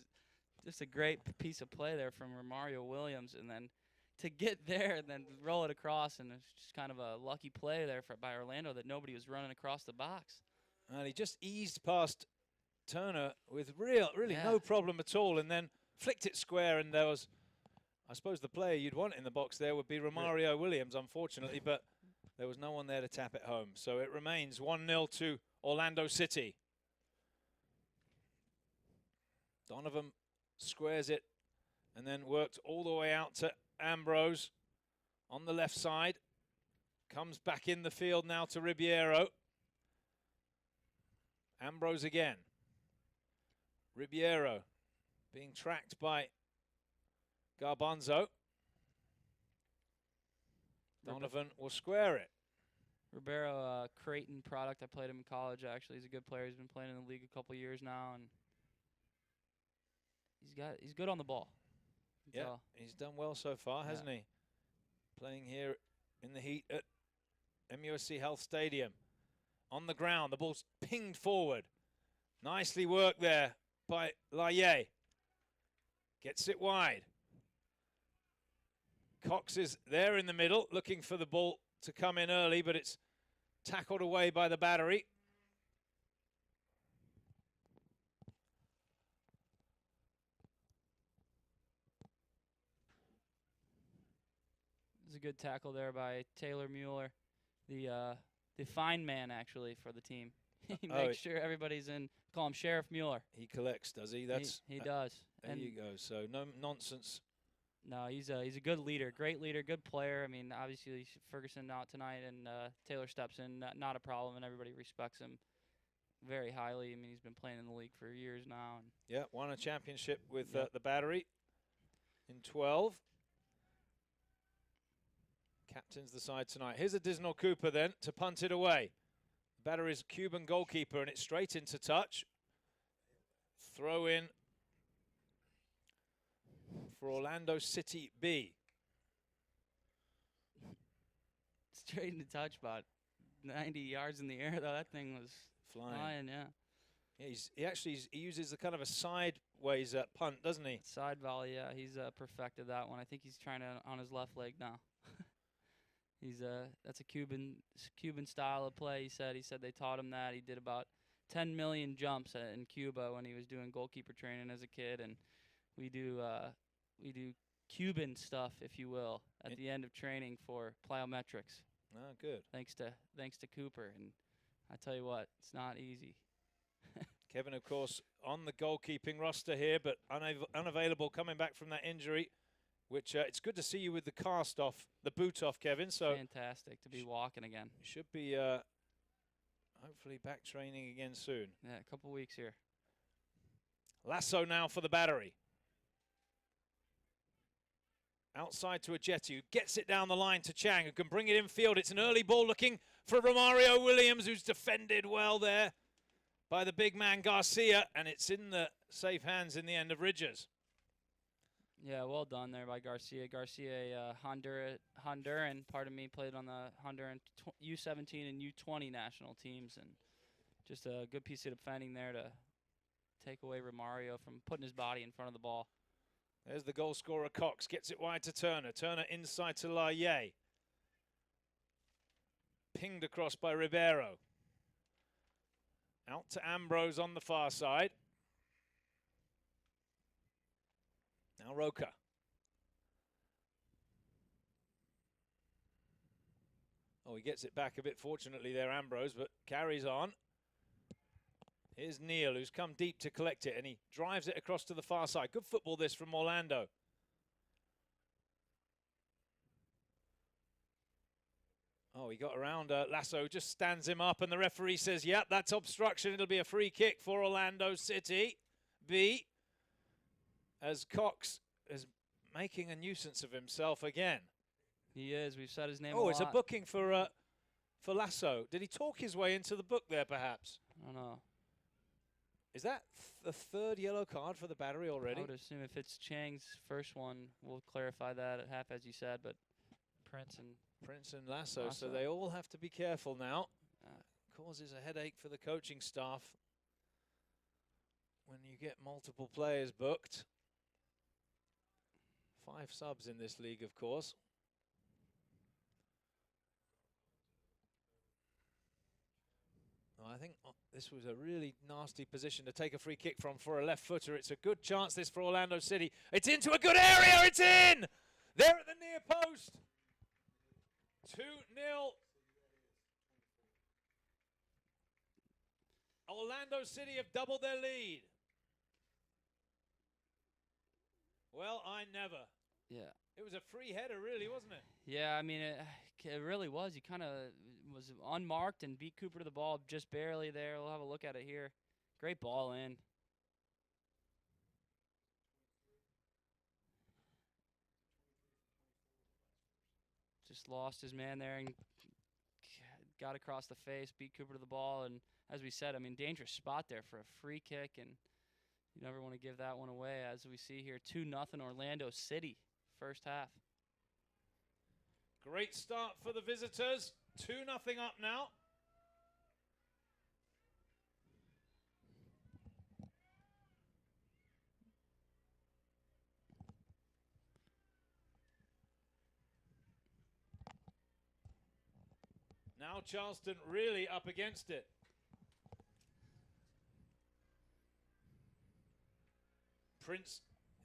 just a great piece of play there from Romario Williams, and then to get there and then roll it across, and it's just kind of a lucky play there by Orlando that nobody was running across the box. And he just eased past Turner with really no problem at all, and then flicked it square, and there was, I suppose the player you'd want in the box there would be Romario Williams, unfortunately, but there was no one there to tap it home. So it remains 1-0 to Orlando City. Donovan squares it and then worked all the way out to Ambrose on the left side. Comes back in the field now to Ribeiro. Ambrose again. Ribeiro being tracked by Garbanzo. Donovan will square it. Ribeiro, Creighton product. I played him in college, actually. He's a good player. He's been playing in the league a couple years now, and he's good on the ball. Yeah, he's done well so far, hasn't he? Playing here in the heat at MUSC Health Stadium. On the ground, the ball's pinged forward. Nicely worked there by Laye. Gets it wide. Cox is there in the middle, looking for the ball to come in early, but it's tackled away by the battery. It was a good tackle there by Taylor Mueller, the fine man actually for the team. He makes sure everybody's in. Call him Sheriff Mueller. He collects, does he? That's he does. There you go. So no nonsense. No, he's a good leader, great leader, good player. I mean, obviously Ferguson out tonight, and Taylor steps in, not a problem, and everybody respects him very highly. I mean, he's been playing in the league for years now. And yeah, won a championship with the Battery in 12. Captains the side tonight. Here's a Disnell Cooper then to punt it away. Battery's Cuban goalkeeper, and it's straight into touch. Throw in for Orlando City B. Straight into touch, about 90 yards in the air, though. That thing was flying, yeah. He uses the kind of a sideways punt, doesn't he? Side volley, yeah. He's perfected that one. I think he's trying to on his left leg now. That's a Cuban style of play. He said they taught him that. He did about 10 million jumps in Cuba when he was doing goalkeeper training as a kid, and we do Cuban stuff, if you will, at the end of training for plyometrics. Oh, good. Thanks to Cooper, and I tell you what, it's not easy. Kevin, of course, on the goalkeeping roster here, but unavailable coming back from that injury. Which it's good to see you with the cast off, the boot off, Kevin. So fantastic to be walking again. Should be hopefully back training again soon. Yeah, a couple weeks here. Lasso now for the Battery. Outside to Ajeti, who gets it down the line to Chang, who can bring it infield. It's an early ball looking for Romario Williams, who's defended well there by the big man Garcia, and it's in the safe hands in the end of Ridgers. Yeah, well done there by Garcia. Garcia, Honduran, played on the Honduran U17 and U20 national teams, and just a good piece of defending there to take away Romario from putting his body in front of the ball. There's the goal scorer, Cox. Gets it wide to Turner. Turner inside to Laye. Pinged across by Ribeiro. Out to Ambrose on the far side. Now Roca. Oh, he gets it back a bit, fortunately there, Ambrose, but carries on. Here's Neal, who's come deep to collect it, and he drives it across to the far side. Good football this from Orlando. Oh, he got around Lasso, just stands him up, and the referee says, yep, that's obstruction. It'll be a free kick for Orlando City B. As Cox is making a nuisance of himself again. He is. We've said his name a lot. lot. It's a booking for Lasso. Did he talk his way into the book there, perhaps? I don't know. Is that the third yellow card for the Battery already? I would assume if it's Chang's first one, we'll clarify that at half, as you said, but Prince and Lasso, so they all have to be careful now. Uh, Causes a headache for the coaching staff when you get multiple players booked. 5 subs in this league, of course. I think this was a really nasty position to take a free kick from for a left footer. It's a good chance this for Orlando City. It's into a good area. It's in! There at the near post. 2-0. Orlando City have doubled their lead. Well, I never. Yeah. It was a free header, really, wasn't it? Yeah, I mean, it really was. He kind of was unmarked and beat Cooper to the ball just barely there. We'll have a look at it here. Great ball in. Just lost his man there and got across the face, beat Cooper to the ball. And as we said, I mean, dangerous spot there for a free kick. And you never want to give that one away, as we see here. 2-0 Orlando City, first half. Great start for the visitors. 2-0 up now. Now Charleston really up against it. Prince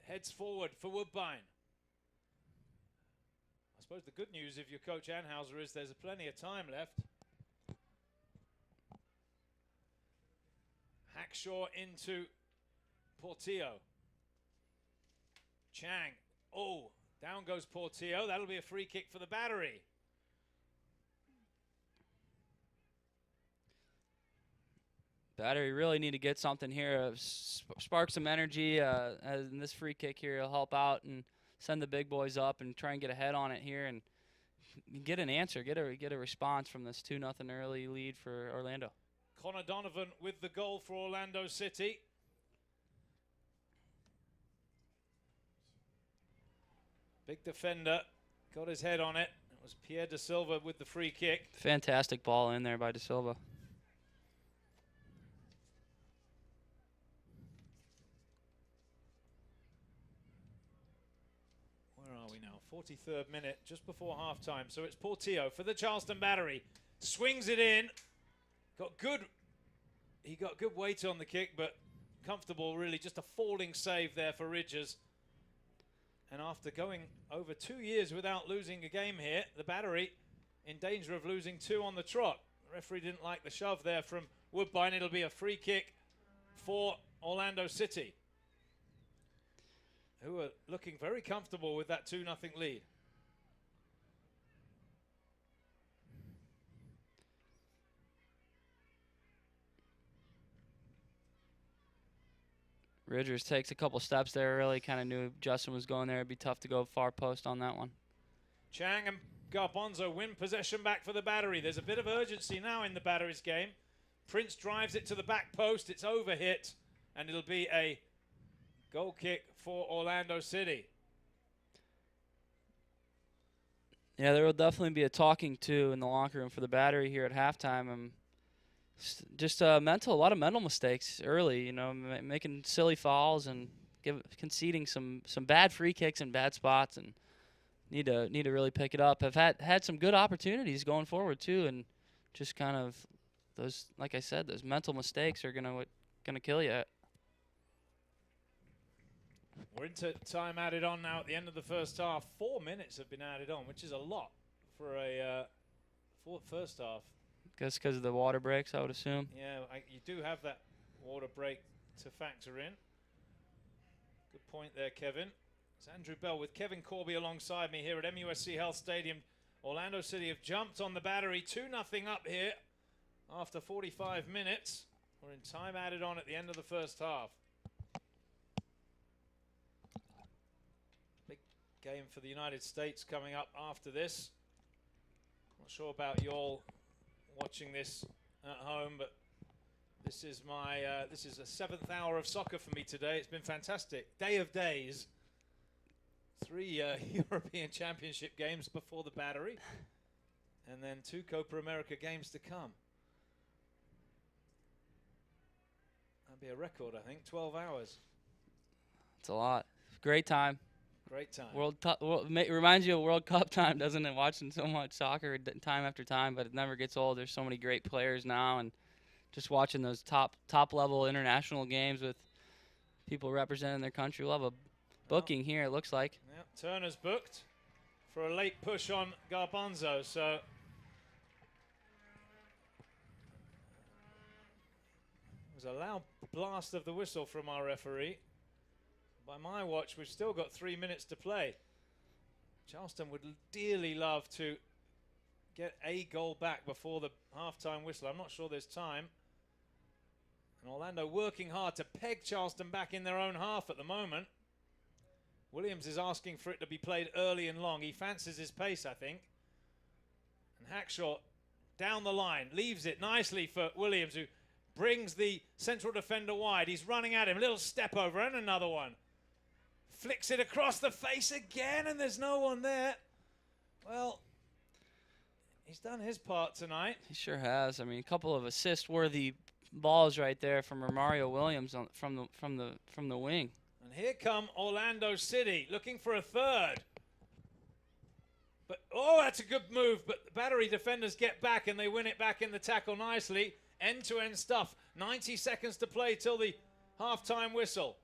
heads forward for Woodbine. I suppose the good news if you're Coach Anhauser is there's plenty of time left. Hackshaw into Portillo. Chang. Oh, down goes Portillo. That'll be a free kick for the Battery. Battery really need to get something here, spark some energy. And this free kick here will help out and send the big boys up and try and get ahead on it here and get an answer, get a response from this 2-0 early lead for Orlando. Connor Donovan with the goal for Orlando City. Big defender, got his head on it. It was Pierre Da Silva with the free kick. Fantastic ball in there by Da Silva. Where are we now? 43rd minute, just before halftime. So it's Portillo for the Charleston Battery. Swings it in. He got good weight on the kick, but comfortable really. Just a falling save there for Ridgers. And after going over 2 years without losing a game here, the Battery in danger of losing 2 on the trot. The referee didn't like the shove there from Woodbine. It'll be a free kick for Orlando City, who are looking very comfortable with that 2-0 lead. Ridgers takes a couple steps there. Really kind of knew Justin was going there. It'd be tough to go far post on that one. Chang and Garbanzo win possession back for the Battery. There's a bit of urgency now in the Battery's game. Prince drives it to the back post. It's overhit, and it'll be a goal kick for Orlando City. Yeah, there will definitely be a talking to in the locker room for the Battery here at halftime. Just a lot of mental mistakes early, you know, making silly fouls and conceding some bad free kicks in bad spots, and need to really pick it up. Have had some good opportunities going forward too, and just kind of those, like I said, those mental mistakes are gonna kill you. We're into time added on now at the end of the first half. 4 minutes have been added on, which is a lot for a first half. Guess because of the water breaks, I would assume. Yeah, you do have that water break to factor in. Good point there, Kevin. It's Andrew Bell with Kevin Corby alongside me here at MUSC Health Stadium. Orlando City have jumped on the Battery. 2-0 up here after 45 minutes. We're in time added on at the end of the first half. Big game for the United States coming up after this. Not sure about you all watching this at home, but this This is my this is a 7th hour of soccer for me today. It's been fantastic. Day of days. 3 European Championship games before the Battery, and then 2 Copa America games to come. That'd be a record, I think. 12 hours. It's a lot. Great time. Great time. Reminds you of World Cup time, doesn't it? Watching so much soccer time after time, but it never gets old. There's so many great players now, and just watching those top level international games with people representing their country. We'll have a booking here, it looks like. Yep, Turner's booked for a late push on Garbanzo, so it was a loud blast of the whistle from our referee. By my watch, we've still got 3 minutes to play. Charleston would dearly love to get a goal back before the half-time whistle. I'm not sure there's time. And Orlando working hard to peg Charleston back in their own half at the moment. Williams is asking for it to be played early and long. He fancies his pace, I think. And Hackshaw down the line, leaves it nicely for Williams, who brings the central defender wide. He's running at him, little step over, and another one. Flicks it across the face again, and there's no one there. Well, he's done his part tonight. He sure has. I mean, a couple of assist-worthy balls right there from Romario Williams from the wing. And here come Orlando City looking for a third. But oh, that's a good move. But the Battery defenders get back and they win it back in the tackle nicely. End-to-end stuff. 90 seconds to play till the half-time whistle.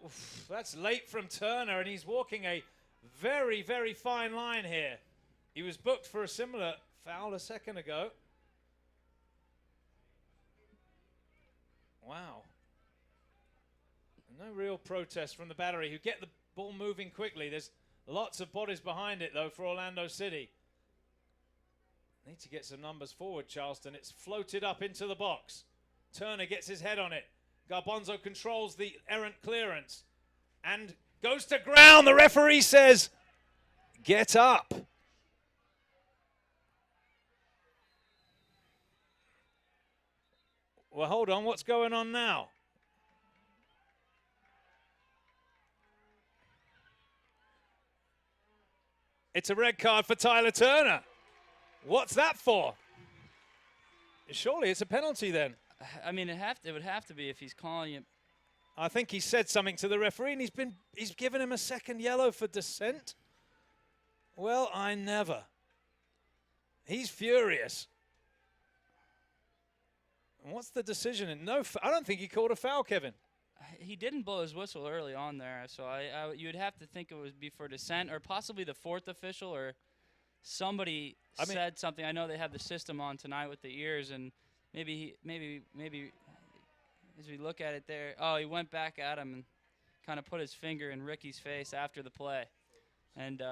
Oof, that's late from Turner, and he's walking a very, very fine line here. He was booked for a similar foul a second ago. Wow. No real protest from the Battery, who get the ball moving quickly. There's lots of bodies behind it, though, for Orlando City. Need to get some numbers forward, Charleston. It's floated up into the box. Turner gets his head on it. Garbanzo controls the errant clearance and goes to ground. The referee says, get up. Well, hold on. What's going on now? It's a red card for Tyler Turner. What's that for? Surely it's a penalty then. I mean, it would have to be if he's calling it. I think he said something to the referee, and he's given him a second yellow for dissent. Well, I never. He's furious. And what's the decision? No, I don't think he called a foul, Kevin. He didn't blow his whistle early on there, so you would have to think it would be for dissent, or possibly the fourth official, or somebody said something. I know they have the system on tonight with the ears, and maybe as we look at it there, oh, he went back at him and kind of put his finger in Ricky's face after the play. And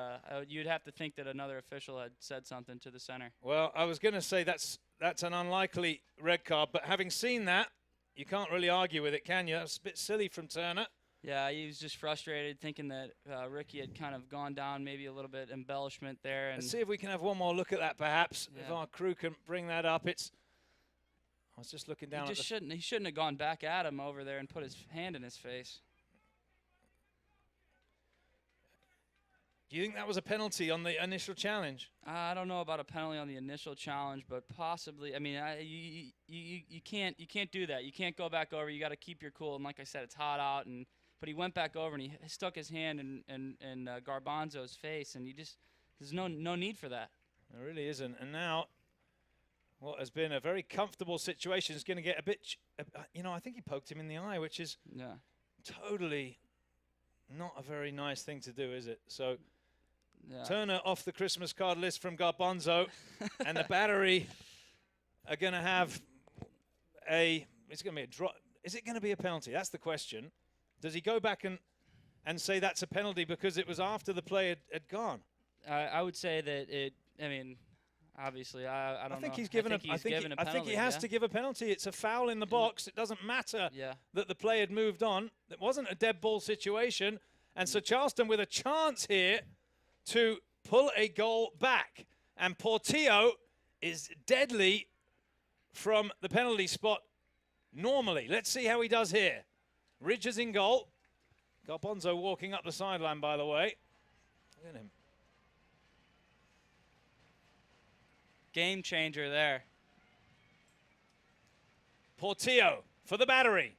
you'd have to think that another official had said something to the center. Well, I was going to say that's an unlikely red card, but having seen that, you can't really argue with it, can you? That's a bit silly from Turner. Yeah, he was just frustrated, thinking that Ricky had kind of gone down, maybe a little bit embellishment there. And let's see if we can have one more look at that, perhaps. Yeah. If our crew can bring that up. I was just looking down. He shouldn't have gone back at him over there and put his hand in his face. Do you think that was a penalty on the initial challenge? I don't know about a penalty on the initial challenge, but possibly. I mean, you can't do that. You can't go back over. You got to keep your cool. And like I said, it's hot out. But he went back over and he stuck his hand in Garbanzo's face, and there's no need for that. There really isn't. And now, what has been a very comfortable situation is going to get a bit. I think he poked him in the eye, which is totally not a very nice thing to do, is it? So. Yeah. Turner off the Christmas card list from Garbanzo, and the Battery are going to have it's going to be a drop. Is it going to be a penalty? That's the question. Does he go back and say that's a penalty because it was after the play had gone? I would say that obviously, I don't know. I think he's given a penalty. I think he has to give a penalty. It's a foul in the box. It doesn't matter that the play had moved on. It wasn't a dead ball situation. And so Charleston with a chance here to pull a goal back. And Portillo is deadly from the penalty spot normally. Let's see how he does here. Ridges in goal. Garbanzo walking up the sideline, by the way. Look at him. Game changer there. Portillo for the Battery.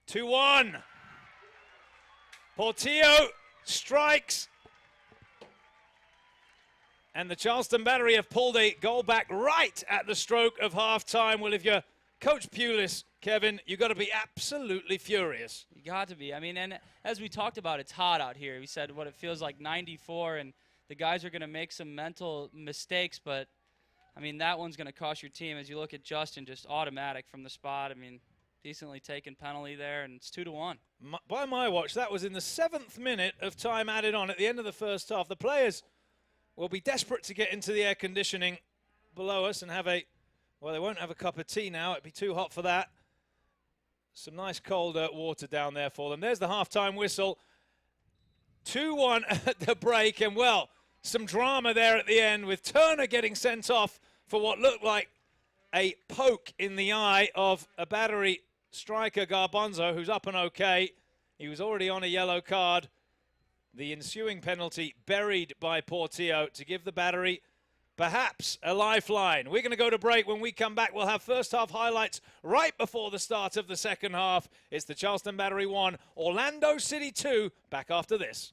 Two-one. Portillo strikes. And the Charleston Battery have pulled a goal back right at the stroke of half-time. Well, if you're Coach Pulis, Kevin, you've got to be absolutely furious. You got to be. I mean, and as we talked about, it's hot out here. We said what it feels like 94, and the guys are going to make some mental mistakes, but, I mean, that one's going to cost your team. As you look at Justin, just automatic from the spot. I mean, decently taken penalty there, and it's 2-1. By my watch, that was in the 7th minute of time added on at the end of the first half. The players will be desperate to get into the air conditioning below us and have a, well, they won't have a cup of tea now. It'd be too hot for that. Some nice cold water down there for them. There's the halftime whistle. 2-1 at the break, and, well, some drama there at the end with Turner getting sent off for what looked like a poke in the eye of a Battery striker, Garbanzo, who's up and okay. He was already on a yellow card. The ensuing penalty buried by Portillo to give the Battery perhaps a lifeline. We're going to go to break. When we come back, we'll have first half highlights right before the start of the second half. It's the Charleston Battery 1, Orlando City 2. Back after this.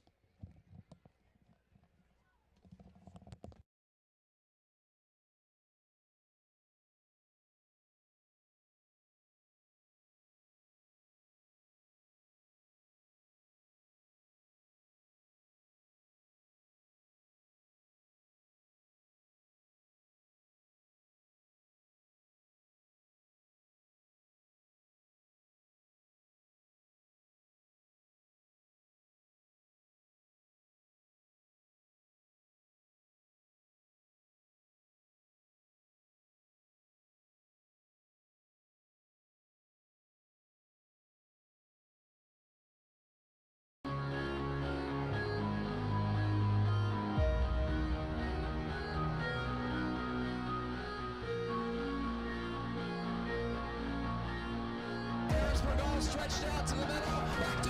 Stretched out to the middle, back to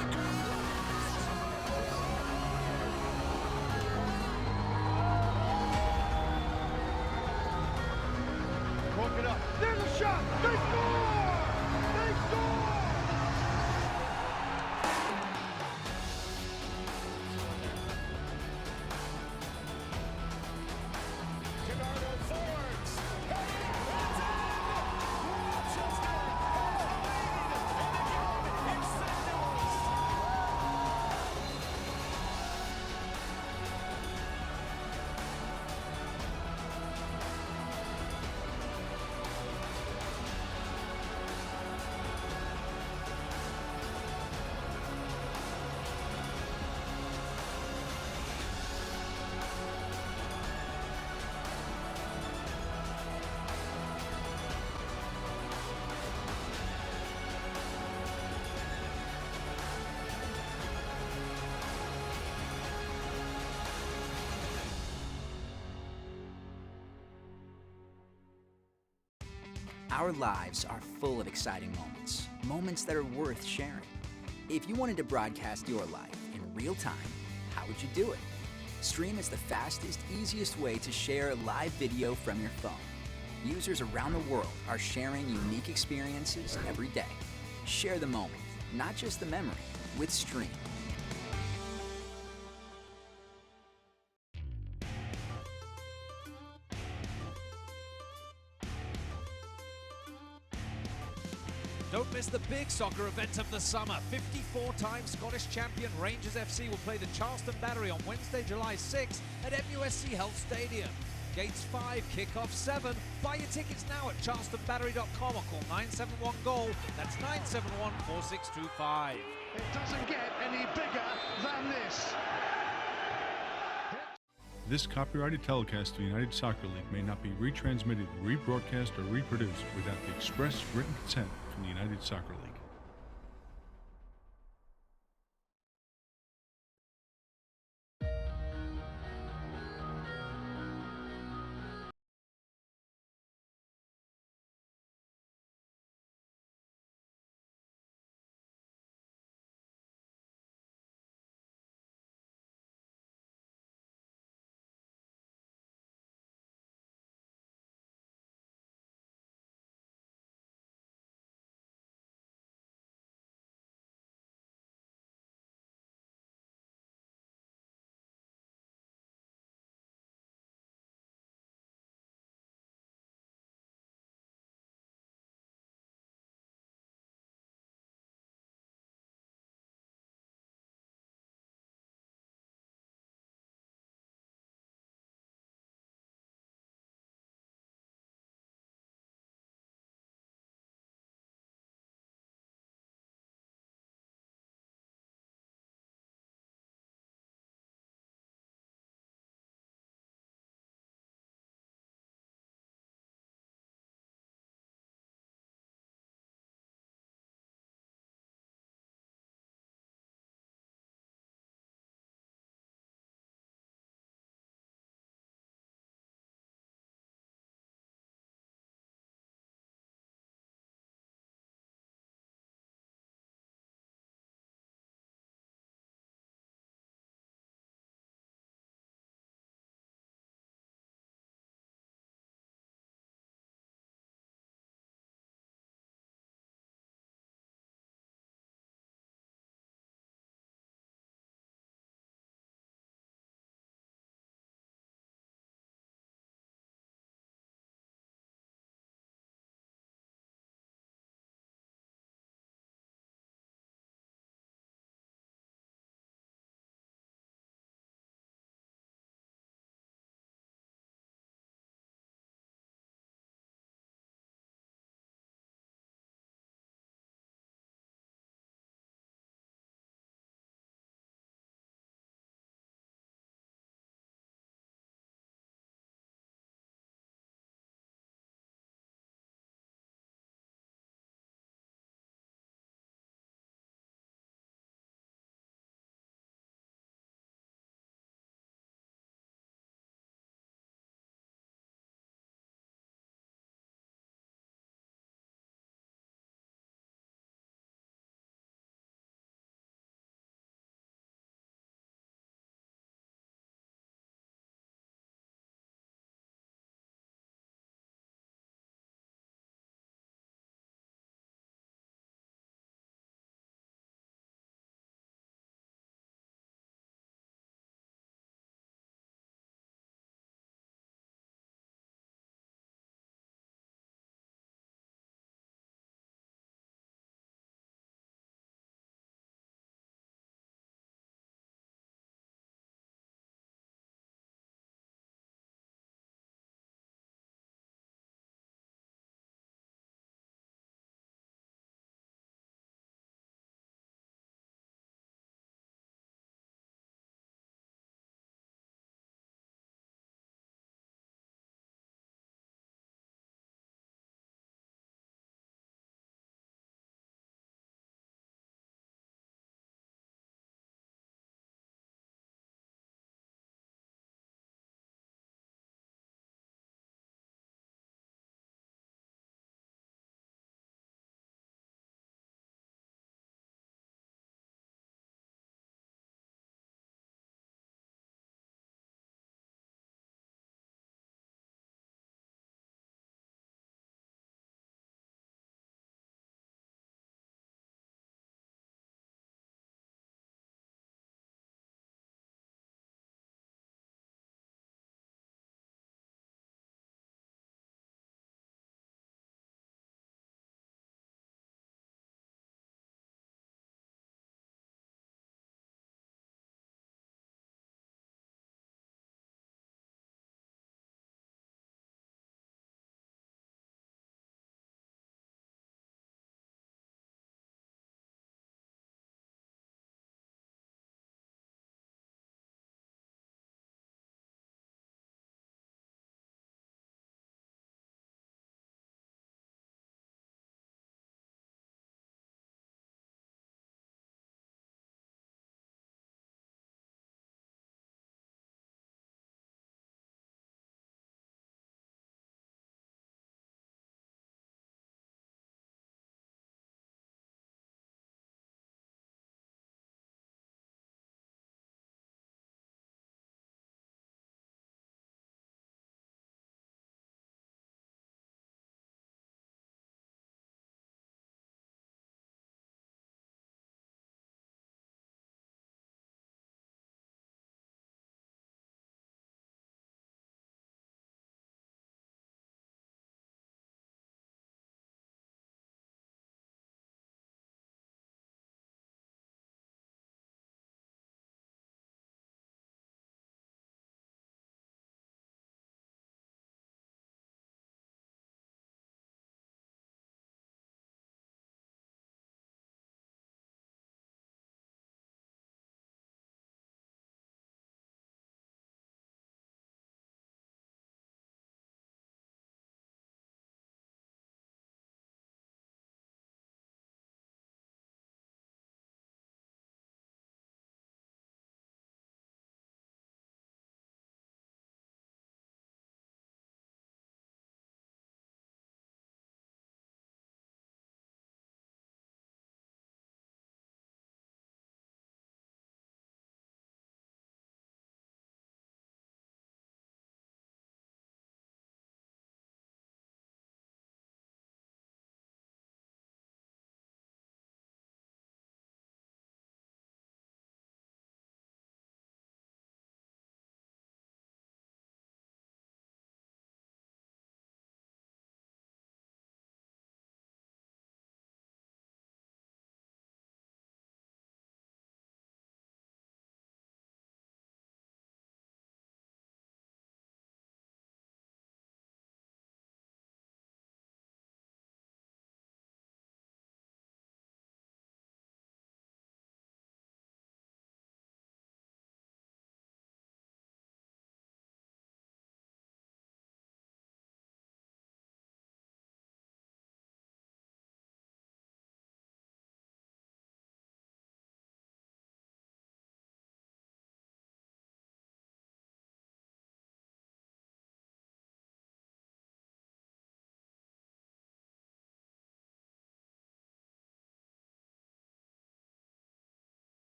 Broke it up. There's a shot. They score! They score! Gerardo Fords. Our lives are full of exciting moments, moments that are worth sharing. If you wanted to broadcast your life in real time, how would you do it? Stream is the fastest, easiest way to share live video from your phone. Users around the world are sharing unique experiences every day. Share the moment, not just the memory, with Stream. Don't miss the big soccer event of the summer. 54-time Scottish champion Rangers FC will play the Charleston Battery on Wednesday, July 6th at MUSC Health Stadium. Gates 5, kickoff 7. Buy your tickets now at charlestonbattery.com or call 971-GOAL. That's 971-4625. It doesn't get any bigger than this. This copyrighted telecast of the United Soccer League may not be retransmitted, rebroadcast, or reproduced without the express written consent from the United Soccer League.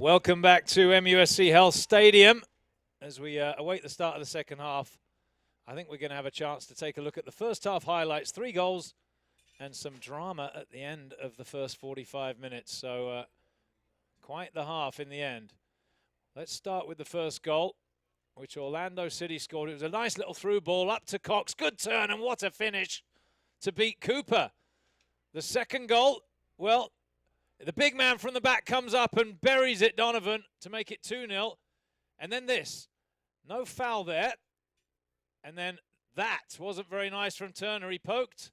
Welcome back to MUSC Health Stadium. As we await the start of the second half, I think we're going to have a chance to take a look at the first half highlights. 3 goals and some drama at the end of the first 45 minutes. So quite the half in the end. Let's start with the first goal, which Orlando City scored. It was a nice little through ball up to Cox. Good turn, and what a finish to beat Cooper. The second goal, well, the big man from the back comes up and buries it, Donovan, to make it 2-0. And then this. No foul there. And then that wasn't very nice from Turner. He poked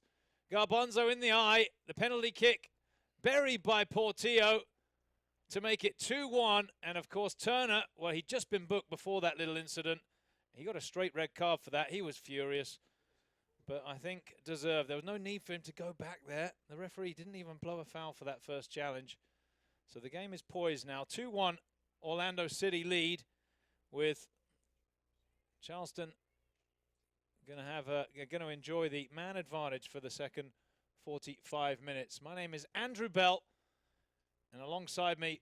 Garbanzo in the eye. The penalty kick buried by Portillo to make it 2-1. And, of course, Turner, well, he'd just been booked before that little incident. He got a straight red card for that. He was furious, but I think deserved. There was no need for him to go back there. The referee didn't even blow a foul for that first challenge. So the game is poised now. 2-1 Orlando City lead, with Charleston going to enjoy the man advantage for the second 45 minutes. My name is Andrew Bell, and alongside me,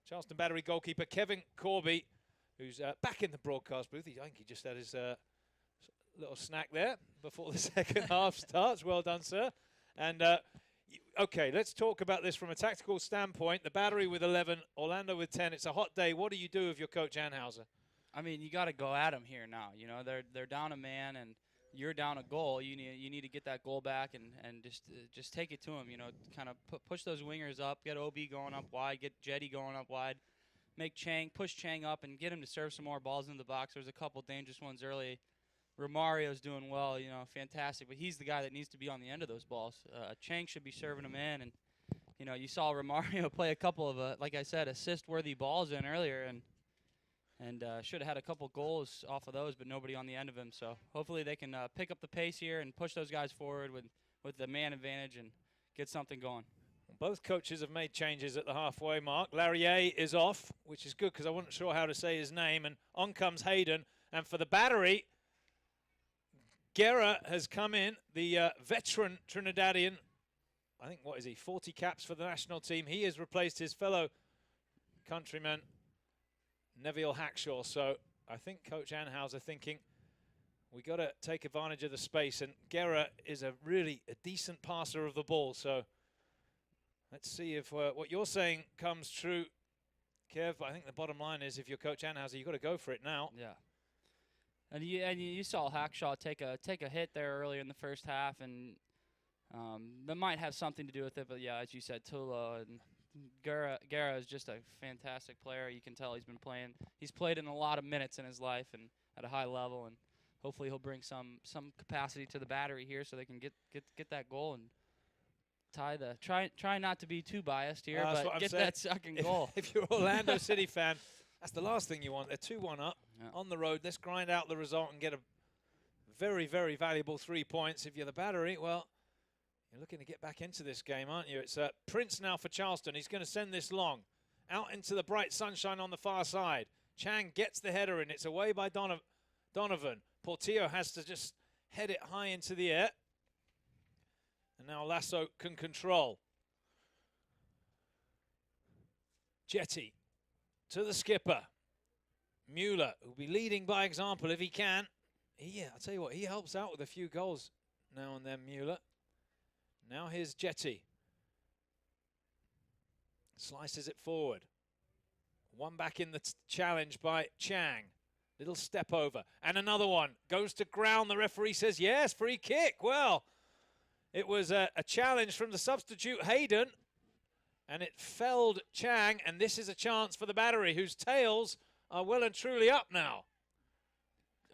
Charleston Battery goalkeeper Kevin Corby, who's back in the broadcast booth. I think he just had his little snack there before the second half starts. Well done, sir. And okay, let's talk about this from a tactical standpoint. The Battery with 11, Orlando with 10. It's a hot day. What do you do with your coach Anhauser? I mean, you got to go at them here now. You know, they're down a man, and you're down a goal. You need to get that goal back and just take it to them. You know, kind of push those wingers up, get OB going up wide, get Jetty going up wide, make push Chang up, and get him to serve some more balls in the box. There's a couple dangerous ones early. Romario's doing well, you know, fantastic, but he's the guy that needs to be on the end of those balls. Chang should be serving him in, and you know, you saw Romario play a couple of, like I said, assist-worthy balls in earlier, and should have had a couple goals off of those, but nobody on the end of him. So hopefully they can pick up the pace here and push those guys forward with the man advantage and get something going. Both coaches have made changes at the halfway mark. Larrier is off, which is good because I wasn't sure how to say his name, and on comes Hayden. And for the Battery, Guerra has come in, the veteran Trinidadian. I think, what is he, 40 caps for the national team. He has replaced his fellow countryman, Neville Hackshaw. So I think Coach Anhauser thinking we got to take advantage of the space, and Guerra is a decent passer of the ball. So let's see if what you're saying comes true, Kev. But I think the bottom line is, if you're Coach Anhauser, you've got to go for it now. Yeah. And you saw Hackshaw take a hit there earlier in the first half, and that might have something to do with it. But yeah, as you said, Tula and Guerra is just a fantastic player. You can tell he's played in a lot of minutes in his life and at a high level, and hopefully he'll bring some capacity to the Battery here so they can get that goal and tie the try not to be too biased here, but get that second goal. If you're an Orlando City fan, that's the last thing you want. They're 2-1 up on the road. Let's grind out the result and get a very, very valuable 3 points. If you're the Battery, well, you're looking to get back into this game, aren't you? It's Prince now for Charleston. He's going to send this long out into the bright sunshine on the far side. Chang gets the header in. It's away by Donovan. Portillo has to just head it high into the air. And now Lasso can control. Jetty to the skipper. Mueller, who'll be leading by example if he can. I'll tell you what, he helps out with a few goals now and then, Mueller. Now here's Jetty. Slices it forward. One back in the challenge by Chang. Little step over. And another one. Goes to ground. The referee says, yes, free kick. Well, it was a challenge from the substitute Hayden. And it felled Chang. And this is a chance for the Battery, whose tails are well and truly up now.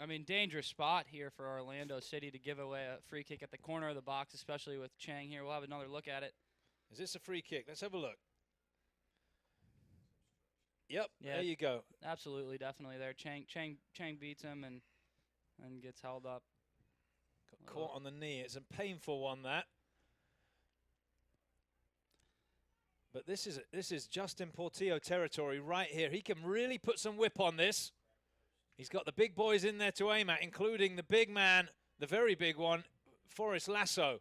I mean, dangerous spot here for Orlando City to give away a free kick at the corner of the box, especially with Chang here. We'll have another look at it. Is this a free kick? Let's have a look. Yep, yeah, there you go. Absolutely, definitely there. Chang beats him and gets held up. Got caught on the knee. It's a painful one, that. But this is Justin Portillo territory right here. He can really put some whip on this. He's got the big boys in there to aim at, including the big man, the very big one, Forrest Lasso.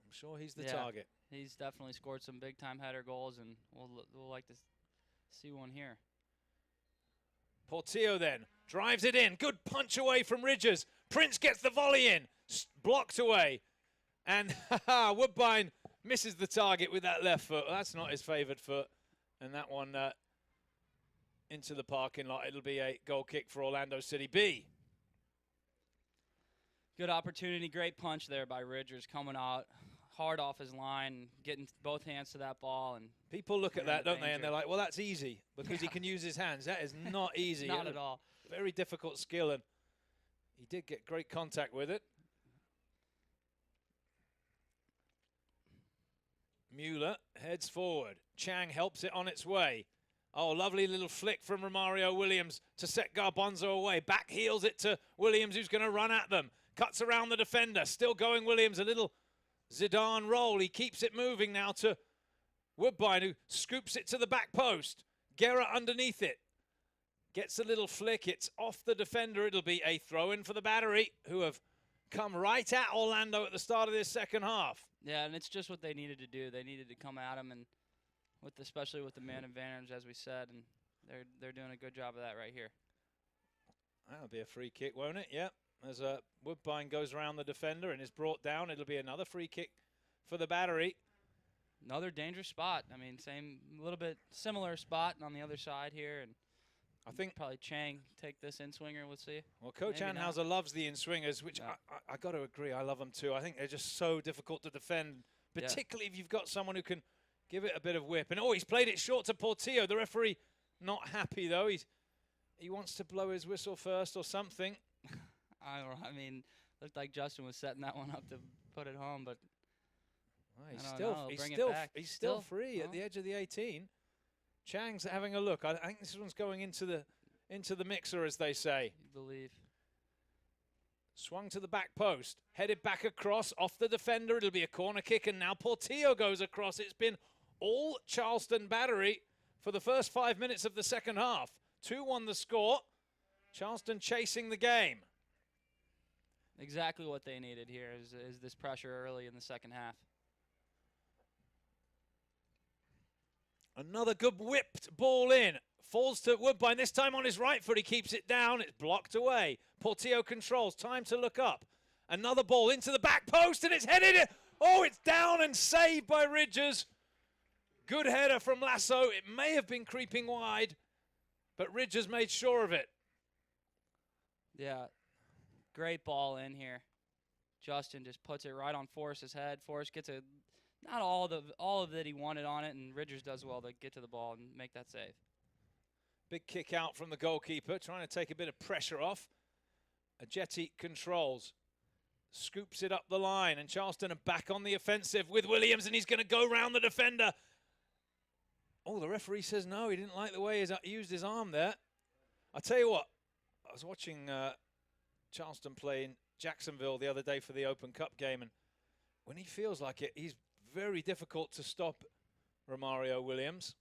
I'm sure he's the target. He's definitely scored some big-time header goals, and we'll like to see one here. Portillo then drives it in. Good punch away from Ridgers. Prince gets the volley in. Blocked away. And Woodbine misses the target with that left foot. That's not his favoured foot. And that one into the parking lot. It'll be a goal kick for Orlando City B. Good opportunity. Great punch there by Ridgers, coming out hard off his line, getting both hands to that ball. And people look at that, don't they? danger. And they're like, well, that's easy because he can use his hands. That is not easy. Not at all. Very difficult skill, and he did get great contact with it. Mueller heads forward. Chang helps it on its way. Oh, lovely little flick from Romario Williams to set Garbanzo away. Back heels it to Williams, who's going to run at them. Cuts around the defender. Still going Williams, a little Zidane roll. He keeps it moving now to Woodbine, who scoops it to the back post. Guerra underneath it. Gets a little flick. It's off the defender. It'll be a throw-in for the Battery, who have come right at Orlando at the start of this second half. Yeah, and it's just what they needed to do. They needed to come at him, and especially with the man advantage, as we said, and they're doing a good job of that right here. That'll be a free kick, won't it? Yep. As Woodbine goes around the defender and is brought down, it'll be another free kick for the Battery. Another dangerous spot. I mean, same, little bit similar spot on the other side here, and I think probably Chang take this in-swinger, we'll see. Well, Coach Anhauser loves the in-swingers, which I got to agree, I love them too. I think they're just so difficult to defend, particularly if you've got someone who can give it a bit of whip. And he's played it short to Portillo. The referee not happy though. He wants to blow his whistle first or something. I mean, looked like Justin was setting that one up to put it home, but he's still free at the edge of the 18. Chang's having a look. I think this one's going into the mixer, as they say. You believe. Swung to the back post, headed back across, off the defender. It'll be a corner kick, and now Portillo goes across. It's been all Charleston Battery for the first 5 minutes of the second half. 2-1 the score. Charleston chasing the game. Exactly what they needed here is this pressure early in the second half. Another good whipped ball in. Falls to Woodbine, this time on his right foot. He keeps it down. It's blocked away. Portillo controls. Time to look up. Another ball into the back post, and it's headed. Oh, it's down and saved by Ridgers. Good header from Lasso. It may have been creeping wide, but Ridgers made sure of it. Yeah, great ball in here. Justin just puts it right on Forrest's head. Forrest gets not all of it he wanted on it, and Ridgers does well to get to the ball and make that save. Big kick out from the goalkeeper, trying to take a bit of pressure off. Ajeti controls, scoops it up the line, and Charleston are back on the offensive with Williams, and he's going to go round the defender. Oh, the referee says no, he didn't like the way he used his arm there. I'll tell you what, I was watching Charleston play in Jacksonville the other day for the Open Cup game, and when he feels like it, he's very difficult to stop Romario Williams.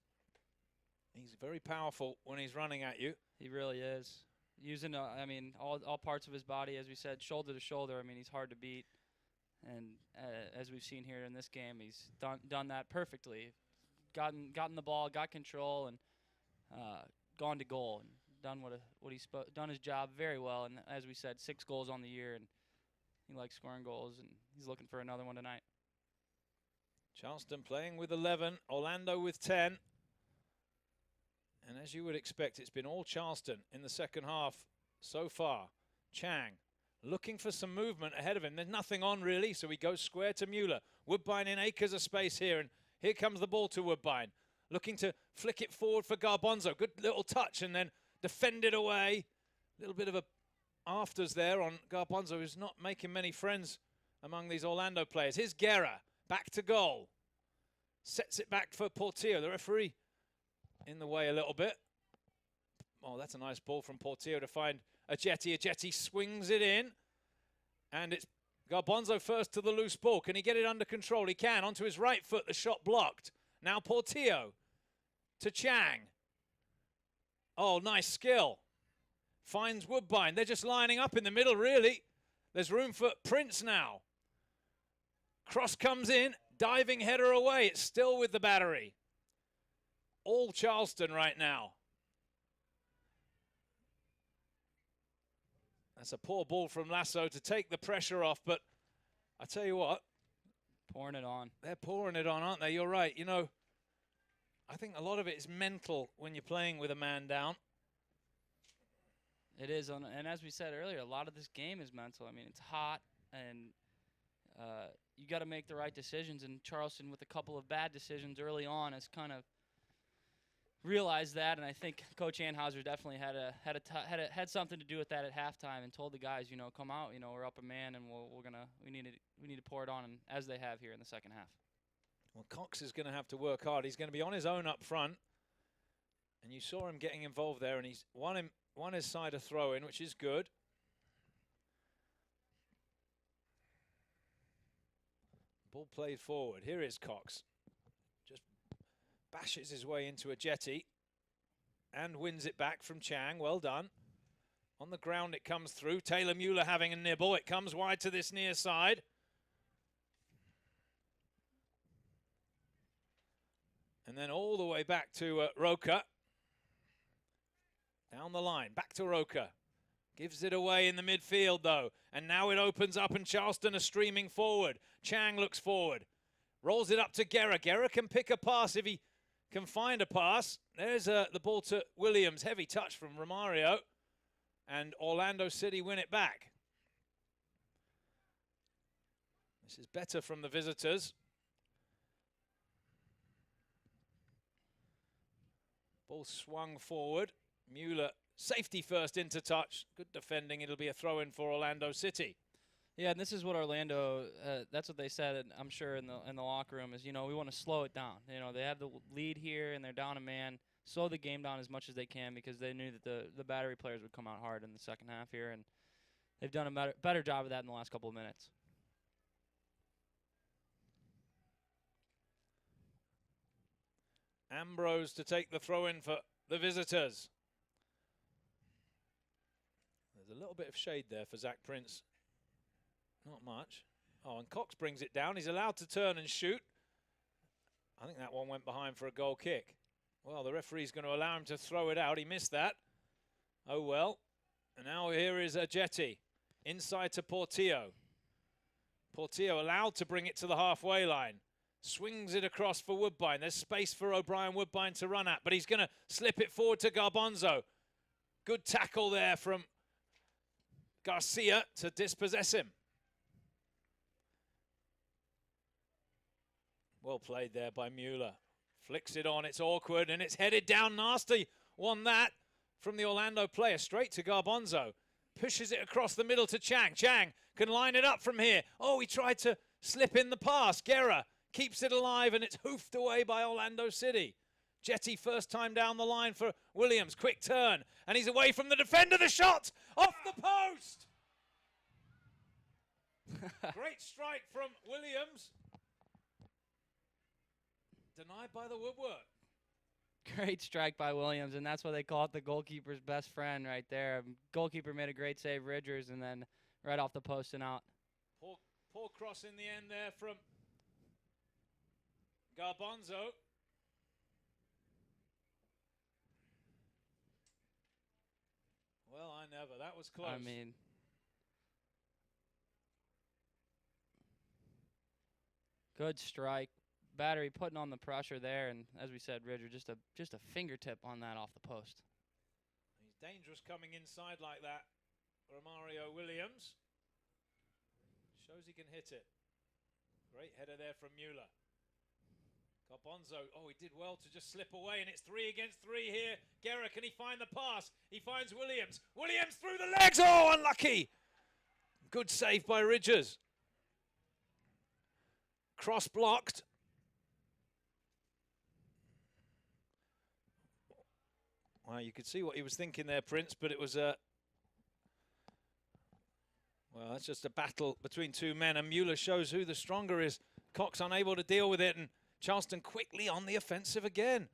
He's very powerful when he's running at you. He really is. Using, I mean, all parts of his body, as we said, shoulder to shoulder. I mean, he's hard to beat. And as we've seen here in this game, he's done that perfectly. Gotten the ball, got control, and gone to goal and done his job very well. And as we said, 6 goals on the year, and he likes scoring goals, and he's looking for another one tonight. Charleston playing with 11, Orlando with 10. And as you would expect, it's been all Charleston in the second half so far. Chang looking for some movement ahead of him. There's nothing on really, so he goes square to Mueller. Woodbine in acres of space here, and here comes the ball to Woodbine. Looking to flick it forward for Garbanzo. Good little touch, and then defended away. A little bit of a afters there on Garbanzo, who's not making many friends among these Orlando players. Here's Guerra, back to goal. Sets it back for Portillo. The referee in the way a little bit. Oh, that's a nice ball from Portillo to find Ajeti. Ajeti swings it in. And it's Garbanzo first to the loose ball. Can he get it under control? He can. Onto his right foot. The shot blocked. Now Portillo to Chang. Oh, nice skill. Finds Woodbine. They're just lining up in the middle, really. There's room for Prince now. Cross comes in. diving header away. It's still with the Battery. All Charleston right now. That's a poor ball from Lasso to take the pressure off, but I tell you what. Pouring it on. They're pouring it on, aren't they? You're right. You know, I think a lot of it is mental when you're playing with a man down. It is, and as we said earlier, a lot of this game is mental. I mean, it's hot, and you got to make the right decisions. And Charleston, with a couple of bad decisions early on, has kind of realized that. And I think Coach Anheuser definitely had something to do with that at halftime, and told the guys, you know, come out, you know, we're up a man, and we need to pour it on, and as they have here in the second half. Well, Cox is going to have to work hard. He's going to be on his own up front, and you saw him getting involved there, and he's won his side a throw in, which is good. Ball played forward. Here is Cox. Just bashes his way into a jetty and wins it back from Chang. Well done. On the ground it comes through. Taylor Mueller having a nibble. It comes wide to this near side. And then all the way back to Roca. Down the line, back to Roca. Gives it away in the midfield, though. And now it opens up, and Charleston are streaming forward. Chang looks forward. Rolls it up to Guerra. Guerra can pick a pass if he can find a pass. There's the ball to Williams. Heavy touch from Romario. And Orlando City win it back. This is better from the visitors. Ball swung forward. Mueller, safety first into touch. Good defending. It'll be a throw-in for Orlando City. Yeah, and this is what Orlando, that's what they said, and I'm sure in the locker room, is, you know, we want to slow it down. You know, they have the lead here, and they're down a man. Slow the game down as much as they can, because they knew that the Battery players would come out hard in the second half here, and they've done a better job of that in the last couple of minutes. Ambrose to take the throw-in for the visitors. There's a little bit of shade there for Zach Prince. Not much. Oh, and Cox brings it down. He's allowed to turn and shoot. I think that one went behind for a goal kick. Well, the referee's going to allow him to throw it out. He missed that. Oh, well. And now here is a Jetty. Inside to Portillo. Portillo allowed to bring it to the halfway line. Swings it across for Woodbine. There's space for O'Brien Woodbine to run at, but he's going to slip it forward to Garbanzo. Good tackle there from Garcia to dispossess him. Well played there by Mueller. Flicks it on, it's awkward, and it's headed down nasty. Won that from the Orlando player, straight to Garbanzo. Pushes it across the middle to Chang. Chang can line it up from here. Oh, he tried to slip in the pass. Guerra keeps it alive, and it's hoofed away by Orlando City. Jetty first time down the line for Williams. Quick turn, and he's away from the defender. The shot off the post. Great strike from Williams. Denied by the woodwork. Great strike by Williams, and that's why they call it the goalkeeper's best friend right there. Goalkeeper made a great save, Ridgers, and then right off the post and out. Poor cross in the end there from Garbanzo. Well, I never. That was close. I mean, good strike. Battery putting on the pressure there, and as we said, Ridger just a fingertip on that off the post. He's dangerous coming inside like that. Romario Williams shows he can hit it. Great header there from Mueller. Garbanzo, oh, he did well to just slip away, and it's 3 against 3 here. Guerra, can he find the pass? He finds Williams. Williams through the legs. Oh, unlucky. Good save by Ridgers. Cross blocked. Well, you could see what he was thinking there, Prince, but it was a... Well, that's just a battle between two men, and Mueller shows who the stronger is. Cox unable to deal with it, and Charleston quickly on the offensive again.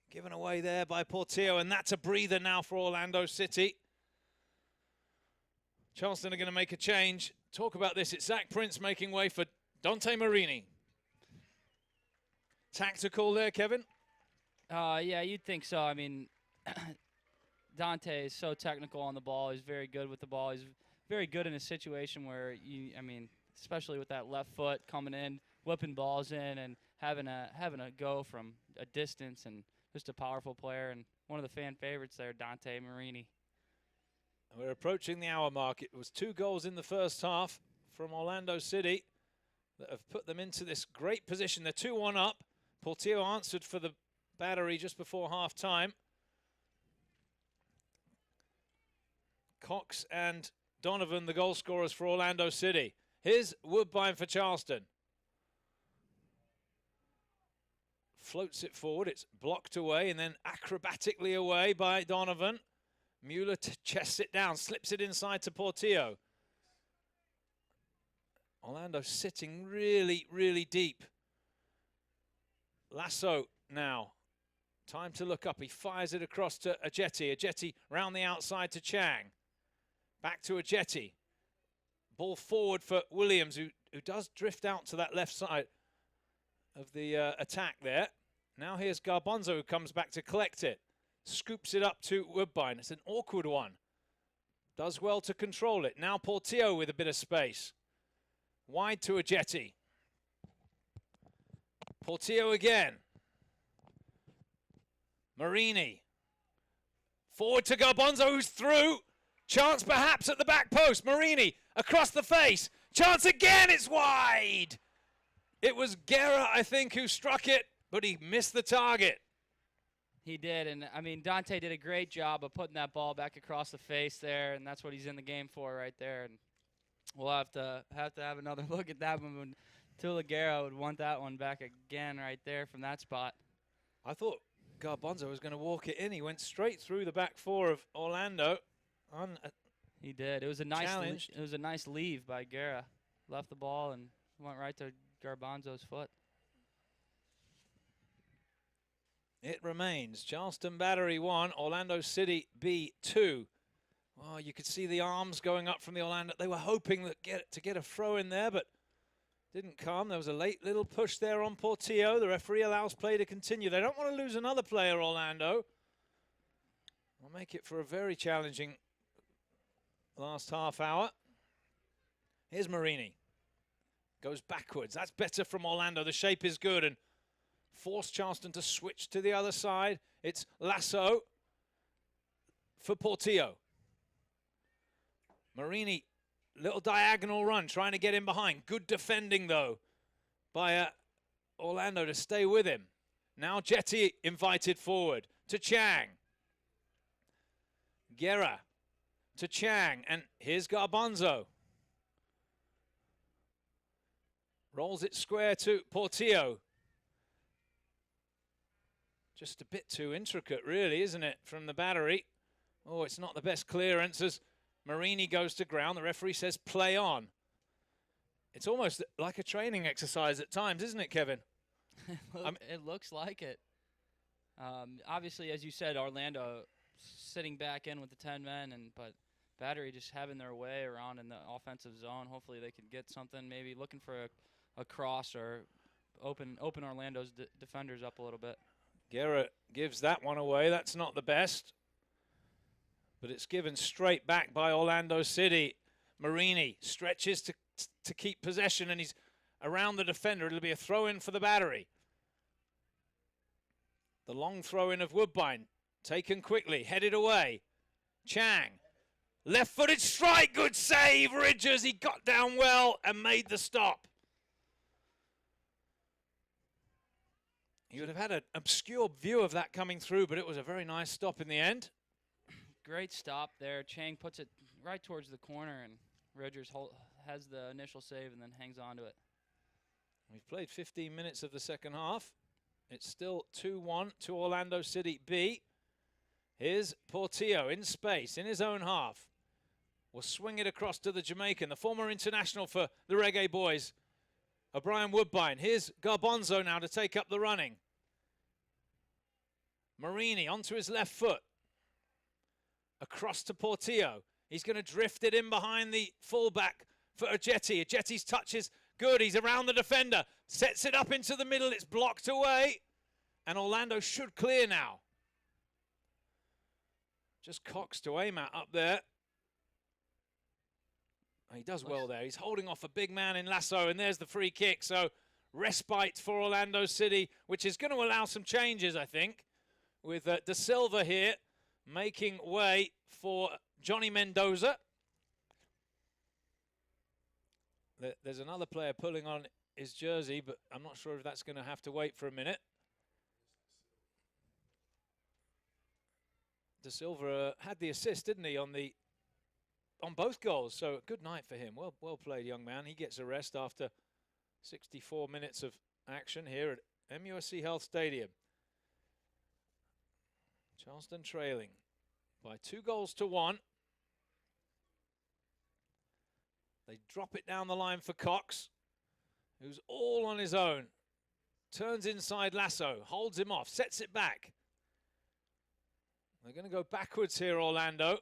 Given away there by Portillo, and that's a breather now for Orlando City. Charleston are going to make a change. Talk about this. It's Zach Prince making way for Dante Marini. Tactical there, Kevin? Yeah, you'd think so. I mean, Dante is so technical on the ball. He's very good with the ball. He's very good in a situation where especially with that left foot coming in, whipping balls in, and having a go from a distance, and just a powerful player and one of the fan favorites there, Dante Marini. We're approaching the hour mark. It was 2 goals in the first half from Orlando City that have put them into this great position. They're 2-1 up. Portillo answered for the battery just before half-time. Cox and Donovan, the goal scorers for Orlando City. Here's Woodbine for Charleston. Floats it forward. It's blocked away and then acrobatically away by Donovan. Mueller chests it down, slips it inside to Portillo. Orlando sitting really, really deep. Lasso now. Time to look up. He fires it across to Ajeti. Ajeti round the outside to Chang. Back to Ajeti. Ball forward for Williams, who does drift out to that left side of the attack there. Now here's Garbanzo, who comes back to collect it. Scoops it up to Woodbine. It's an awkward one. Does well to control it. Now Portillo with a bit of space. Wide to Ajeti. Portillo again. Marini. Forward to Garbanzo, who's through. Chance perhaps at the back post. Marini across the face. Chance again, it's wide. It was Guerra, I think, who struck it, but he missed the target. He did, and I mean, Dante did a great job of putting that ball back across the face there, and that's what he's in the game for right there. And we'll have to have another look at that one when Tula Guerra would want that one back again right there from that spot. I thought Garbanzo was going to walk it in. He went straight through the back four of Orlando. He did. It was a nice leave by Guerra. Left the ball and went right to Garbanzo's foot. It remains Charleston Battery 1, Orlando City B 2. Well, you could see the arms going up from the Orlando. They were hoping to get a throw in there, but didn't come. There was a late little push there on Portillo. The referee allows play to continue. They don't want to lose another player, Orlando. Will make it for a very challenging last half hour. Here's Marini. Goes backwards. That's better from Orlando. The shape is good and forced Charleston to switch to the other side. It's Lasso for Portillo. Marini, little diagonal run, trying to get in behind. Good defending, though, by Orlando to stay with him. Now Jetty invited forward to Chang. Guerra to Chang, and here's Garbanzo. Rolls it square to Portillo. Just a bit too intricate, really, isn't it, from the battery? Oh, it's not the best clearance as Marini goes to ground. The referee says play on. It's almost like a training exercise at times, isn't it, Kevin? It looks like it. Obviously, as you said, Orlando sitting back in with the 10 men, but Battery just having their way around in the offensive zone. Hopefully they can get something, maybe looking for a cross or open Orlando's defenders up a little bit. Guerra gives that one away. That's not the best. But it's given straight back by Orlando City. Marini stretches to keep possession, and he's around the defender. It'll be a throw-in for the Battery. The long throw-in of Woodbine. Taken quickly, headed away. Chang. Left-footed strike. Good save, Ridgers. He got down well and made the stop. You would have had an obscure view of that coming through, but it was a very nice stop in the end. Great stop there. Chang puts it right towards the corner, and Ridgers has the initial save and then hangs on to it. We've played 15 minutes of the second half. It's still 2-1 to Orlando City B. Here's Portillo in space, in his own half. Will swing it across to the Jamaican, the former international for the Reggae Boys, O'Brien Woodbine. Here's Garbanzo now to take up the running. Marini onto his left foot. Across to Portillo. He's going to drift it in behind the fullback for Ajeti. Ajeti's touch is Good, he's around the defender. Sets it up into the middle. It's blocked away. And Orlando should clear now. Just Cox to aim at up there. He does well there. He's holding off a big man in Lasso, and there's the free kick. So respite for Orlando City, which is going to allow some changes, I think, with De Silva here making way for Johnny Mendoza. There's another player pulling on his jersey, but I'm not sure if that's going to have to wait for a minute. De Silva had the assist, didn't he, on both goals? So good night for him. Well played, young man. He gets a rest after 64 minutes of action here at MUSC Health Stadium. Charleston trailing by 2-1. They drop it down the line for Cox, who's all on his own. Turns inside Lasso, holds him off, sets it back. They're going to go backwards here, Orlando.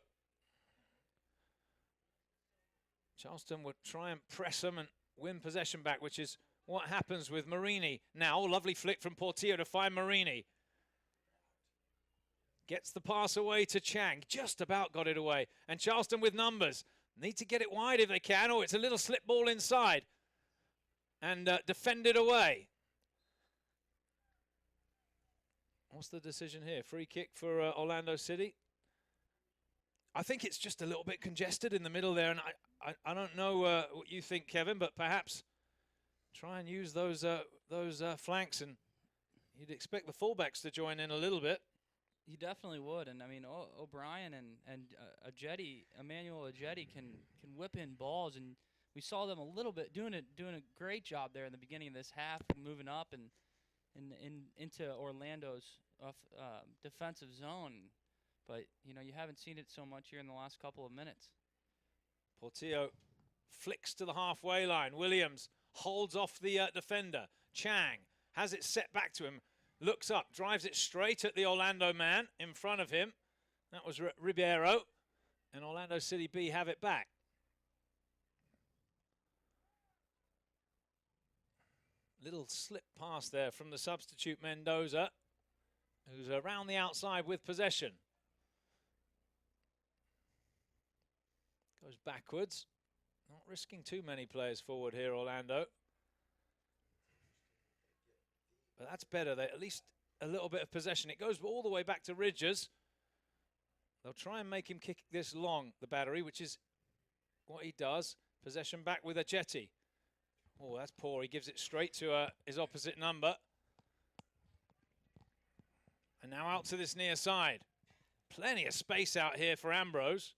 Charleston would try and press them and win possession back, which is what happens with Marini. Now, lovely flick from Portillo to find Marini. Gets the pass away to Chang. Just about got it away. And Charleston with numbers. Need to get it wide if they can. Oh, it's a little slip ball inside. And defended away. What's the decision here? Free kick for Orlando City. I think it's just a little bit congested in the middle there. And I don't know what you think, Kevin, but perhaps try and use those flanks. And you'd expect the fullbacks to join in a little bit. He definitely would, and I mean O'Brien and Emmanuel Ajeti can whip in balls, and we saw them a little bit doing a great job there in the beginning of this half, moving up and into Orlando's defensive zone. But you haven't seen it so much here in the last couple of minutes. Portillo flicks to the halfway line. Williams holds off the defender. Chang has it set back to him. Looks up, drives it straight at the Orlando man in front of him. That was Ribeiro. And Orlando City B have it back. Little slip pass there from the substitute Mendoza, who's around the outside with possession. Goes backwards. Not risking too many players forward here, Orlando. But that's better. They at least a little bit of possession. It goes all the way back to Ridgers. They'll try and make him kick this long, the battery, which is what he does. Possession back with Ajeti. Oh, that's poor. He gives it straight to his opposite number. And now out to this near side. Plenty of space out here for Ambrose.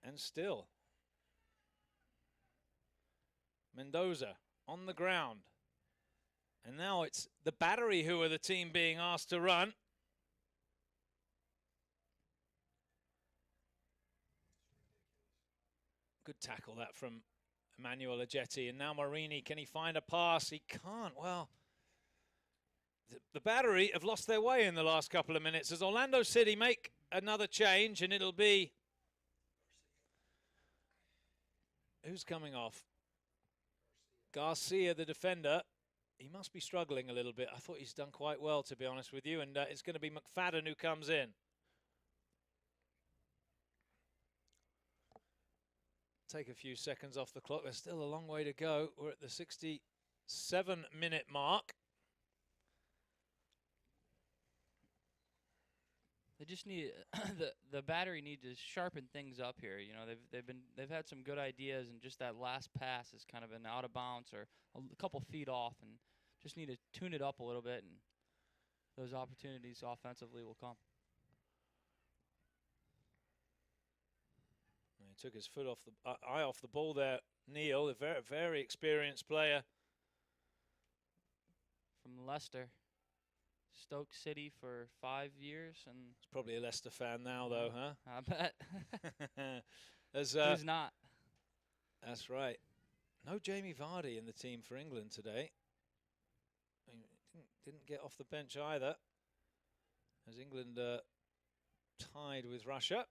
And still Mendoza on the ground. And now it's the battery who are the team being asked to run. Good tackle that from Emmanuel Ajeti. And now Marini, can he find a pass? He can't. Well, the battery have lost their way in the last couple of minutes as Orlando City make another change, and it'll be... Who's coming off? Garcia, the defender. He must be struggling a little bit. I thought he's done quite well, to be honest with you. And it's going to be McFadden who comes in. Take a few seconds off the clock. There's still a long way to go. We're at the 67-minute mark. They just need the battery need to sharpen things up here. You know, they've had some good ideas, and just that last pass has kind of been out of bounds or a couple feet off, and just need to tune it up a little bit, and those opportunities offensively will come. He took his foot off the eye off the ball there. Neil, a very, very experienced player from Leicester. Stoke City for 5 years, and he's probably a Leicester fan now, though, huh? I bet. Who's not? That's right. No Jamie Vardy in the team for England today. I mean, didn't get off the bench either, as England tied with Russia.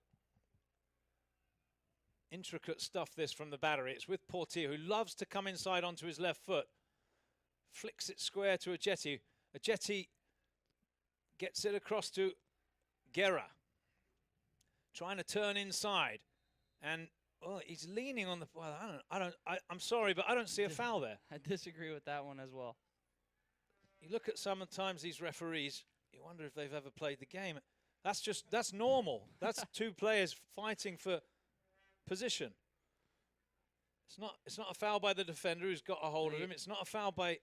intricate stuff, this from the battery. It's with Portillo, who loves to come inside onto his left foot. Flicks it square to Ajeti. Ajeti gets it across to Guerra. Trying to turn inside. And, well, he's leaning on the... Well, I'm sorry, but I don't see a foul there. I disagree with that one as well. You look at sometimes these referees, you wonder if they've ever played the game. That's normal. That's two players fighting for position. It's not a foul by the defender who's got a hold of him. It's not a foul by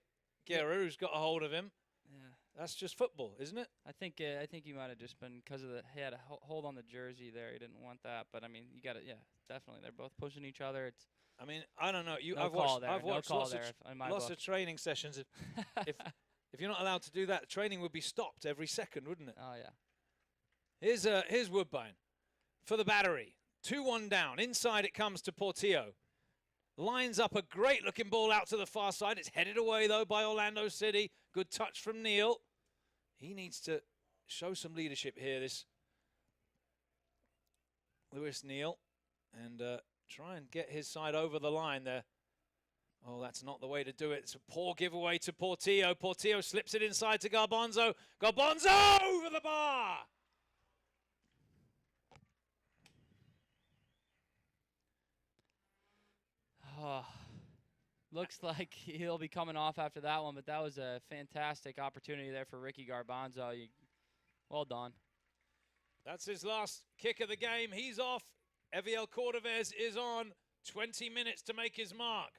Guerra who's got a hold of him. Yeah. That's just football, isn't it? I think you might have just been because of he had a hold on the jersey there. He didn't want that, but I mean, you got it. Yeah, definitely. They're both pushing each other. It's. I mean, I don't know. I've watched lots of training sessions. If you're not allowed to do that, training would be stopped every second, wouldn't it? Oh yeah. Here's Woodbine for the battery. 2-1 down. Inside it comes to Portillo. Lines up a great-looking ball out to the far side. It's headed away, though, by Orlando City. Good touch from Neal. He needs to show some leadership here, this Lewis Neal, and try and get his side over the line there. Oh, that's not the way to do it. It's a poor giveaway to Portillo. Portillo slips it inside to Garbanzo. Garbanzo over the bar! Oh, looks like he'll be coming off after that one, but that was a fantastic opportunity there for Ricky Garbanzo. Well done. That's his last kick of the game. He's off. Eviel Cordovez is on. 20 minutes to make his mark.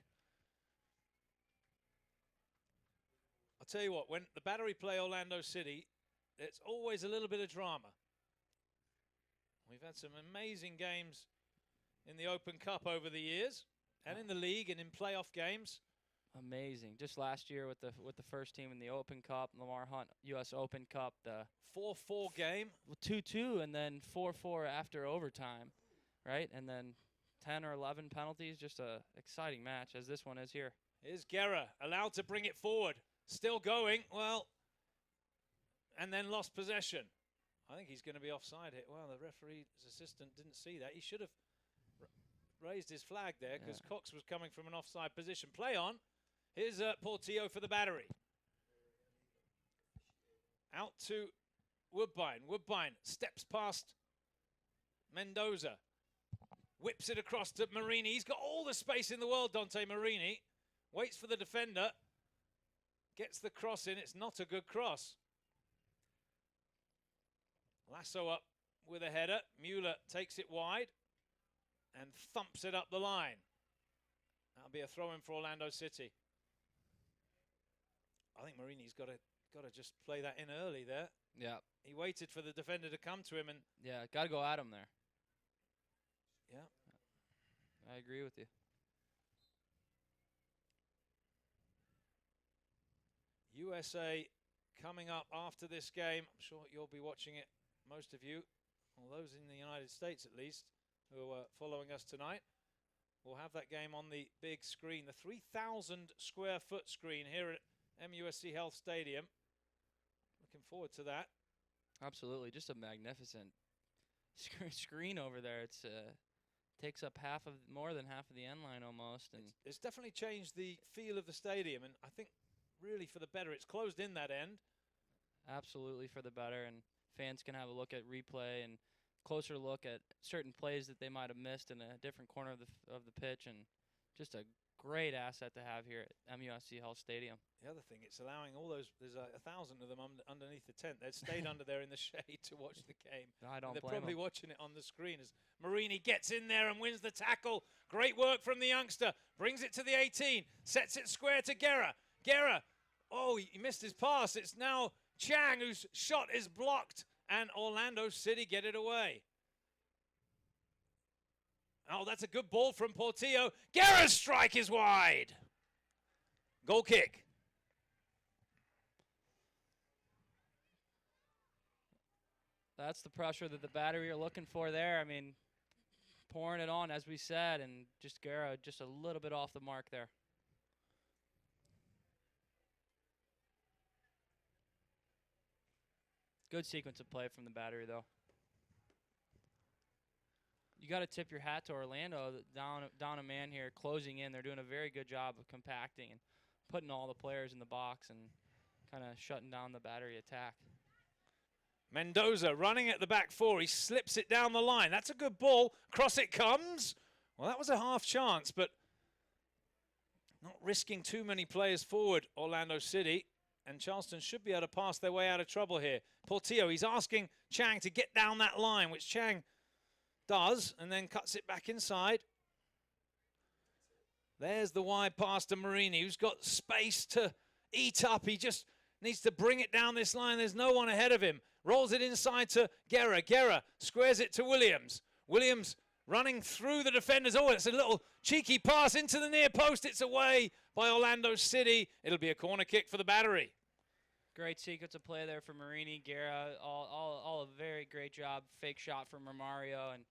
I'll tell you what, when the battery play Orlando City, it's always a little bit of drama. We've had some amazing games in the Open Cup over the years. And in the league and in playoff games. Amazing. Just last year with the first team in the Open Cup, Lamar Hunt U.S. Open Cup, the 4-4 game. 2-2 and then 4-4 after overtime, right? And then 10 or 11 penalties. Just a exciting match as this one is here. Here's Guerra, allowed to bring it forward. Still going. Well, and then lost possession. I think he's going to be offside here. Well, the referee's assistant didn't see that. He should have raised his flag there because Cox was coming from an offside position. Play on. Here's Portillo for the battery. Out to Woodbine. Woodbine steps past Mendoza. Whips it across to Marini. He's got all the space in the world, Dante Marini. Waits for the defender. Gets the cross in. It's not a good cross. Lasso up with a header. Mueller takes it wide and thumps it up the line. That'll be a throw-in for Orlando City. I think Marini's got to just play that in early there. Yeah. He waited for the defender to come to him and... Yeah, got to go at him there. Yeah. I agree with you. USA coming up after this game. I'm sure you'll be watching it, most of you, or those in the United States at least, who are following us tonight. We'll have that game on the big screen, the 3,000 square foot screen here at MUSC Health Stadium. Looking forward to that. Absolutely, just a magnificent screen over there. It's takes up more than half of the end line almost, and it's definitely changed the feel of the stadium, and I think really for the better. It's closed in that end. Absolutely for the better, and fans can have a look at replay and closer look at certain plays that they might have missed in a different corner of the pitch, and just a great asset to have here at MUSC Health Stadium. The other thing, it's allowing all those, there's 1,000 of them underneath the tent. They've stayed under there in the shade to watch the game. I don't blame them. They're probably watching it on the screen as Marini gets in there and wins the tackle. Great work from the youngster. Brings it to the 18. Sets it square to Guerra. Guerra, oh, he missed his pass. It's now Chang whose shot is blocked, and Orlando City get it away. Oh, that's a good ball from Portillo. Guerra's strike is wide. Goal kick. That's the pressure that the battery are looking for there. I mean, pouring it on, as we said, and just Guerra just a little bit off the mark there. Good sequence of play from the battery, though. you got to tip your hat to Orlando. Down a man here, closing in. They're doing a very good job of compacting and putting all the players in the box and kind of shutting down the battery attack. Mendoza running at the back four. He slips it down the line. That's a good ball. Cross it comes. Well, that was a half chance, but not risking too many players forward, Orlando City. And Charleston should be able to pass their way out of trouble here. Portillo, he's asking Chang to get down that line, which Chang does, and then cuts it back inside. There's the wide pass to Marini, who's got space to eat up. He just needs to bring it down this line. There's no one ahead of him. Rolls it inside to Guerra. Guerra squares it to Williams. Williams running through the defenders. Oh, it's a little cheeky pass into the near post. It's away by Orlando City. It'll be a corner kick for the Battery. Great sequence of play there for Marini, Guerra. All a very great job. Fake shot from Romario, and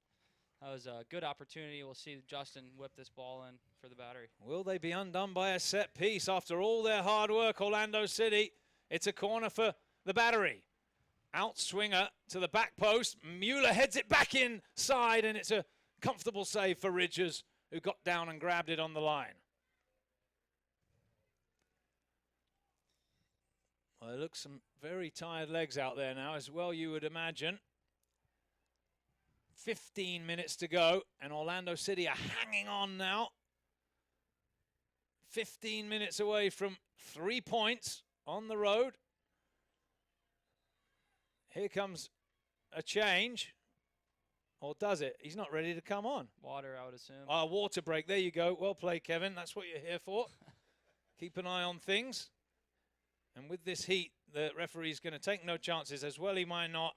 that was a good opportunity. We'll see Justin whip this ball in for the Battery. Will they be undone by a set piece after all their hard work, Orlando City? It's a corner for the Battery. Outswinger to the back post. Mueller heads it back inside, and it's a comfortable save for Ridgers, who got down and grabbed it on the line. Well, there looks some very tired legs out there now, as well you would imagine. 15 minutes to go, and Orlando City are hanging on now. 15 minutes away from 3 points on the road. Here comes a change. Or does it? He's not ready to come on. Water, I would assume. Water break. There you go. Well played, Kevin. That's what you're here for. Keep an eye on things. And with this heat, the referee's going to take no chances. As well he might not.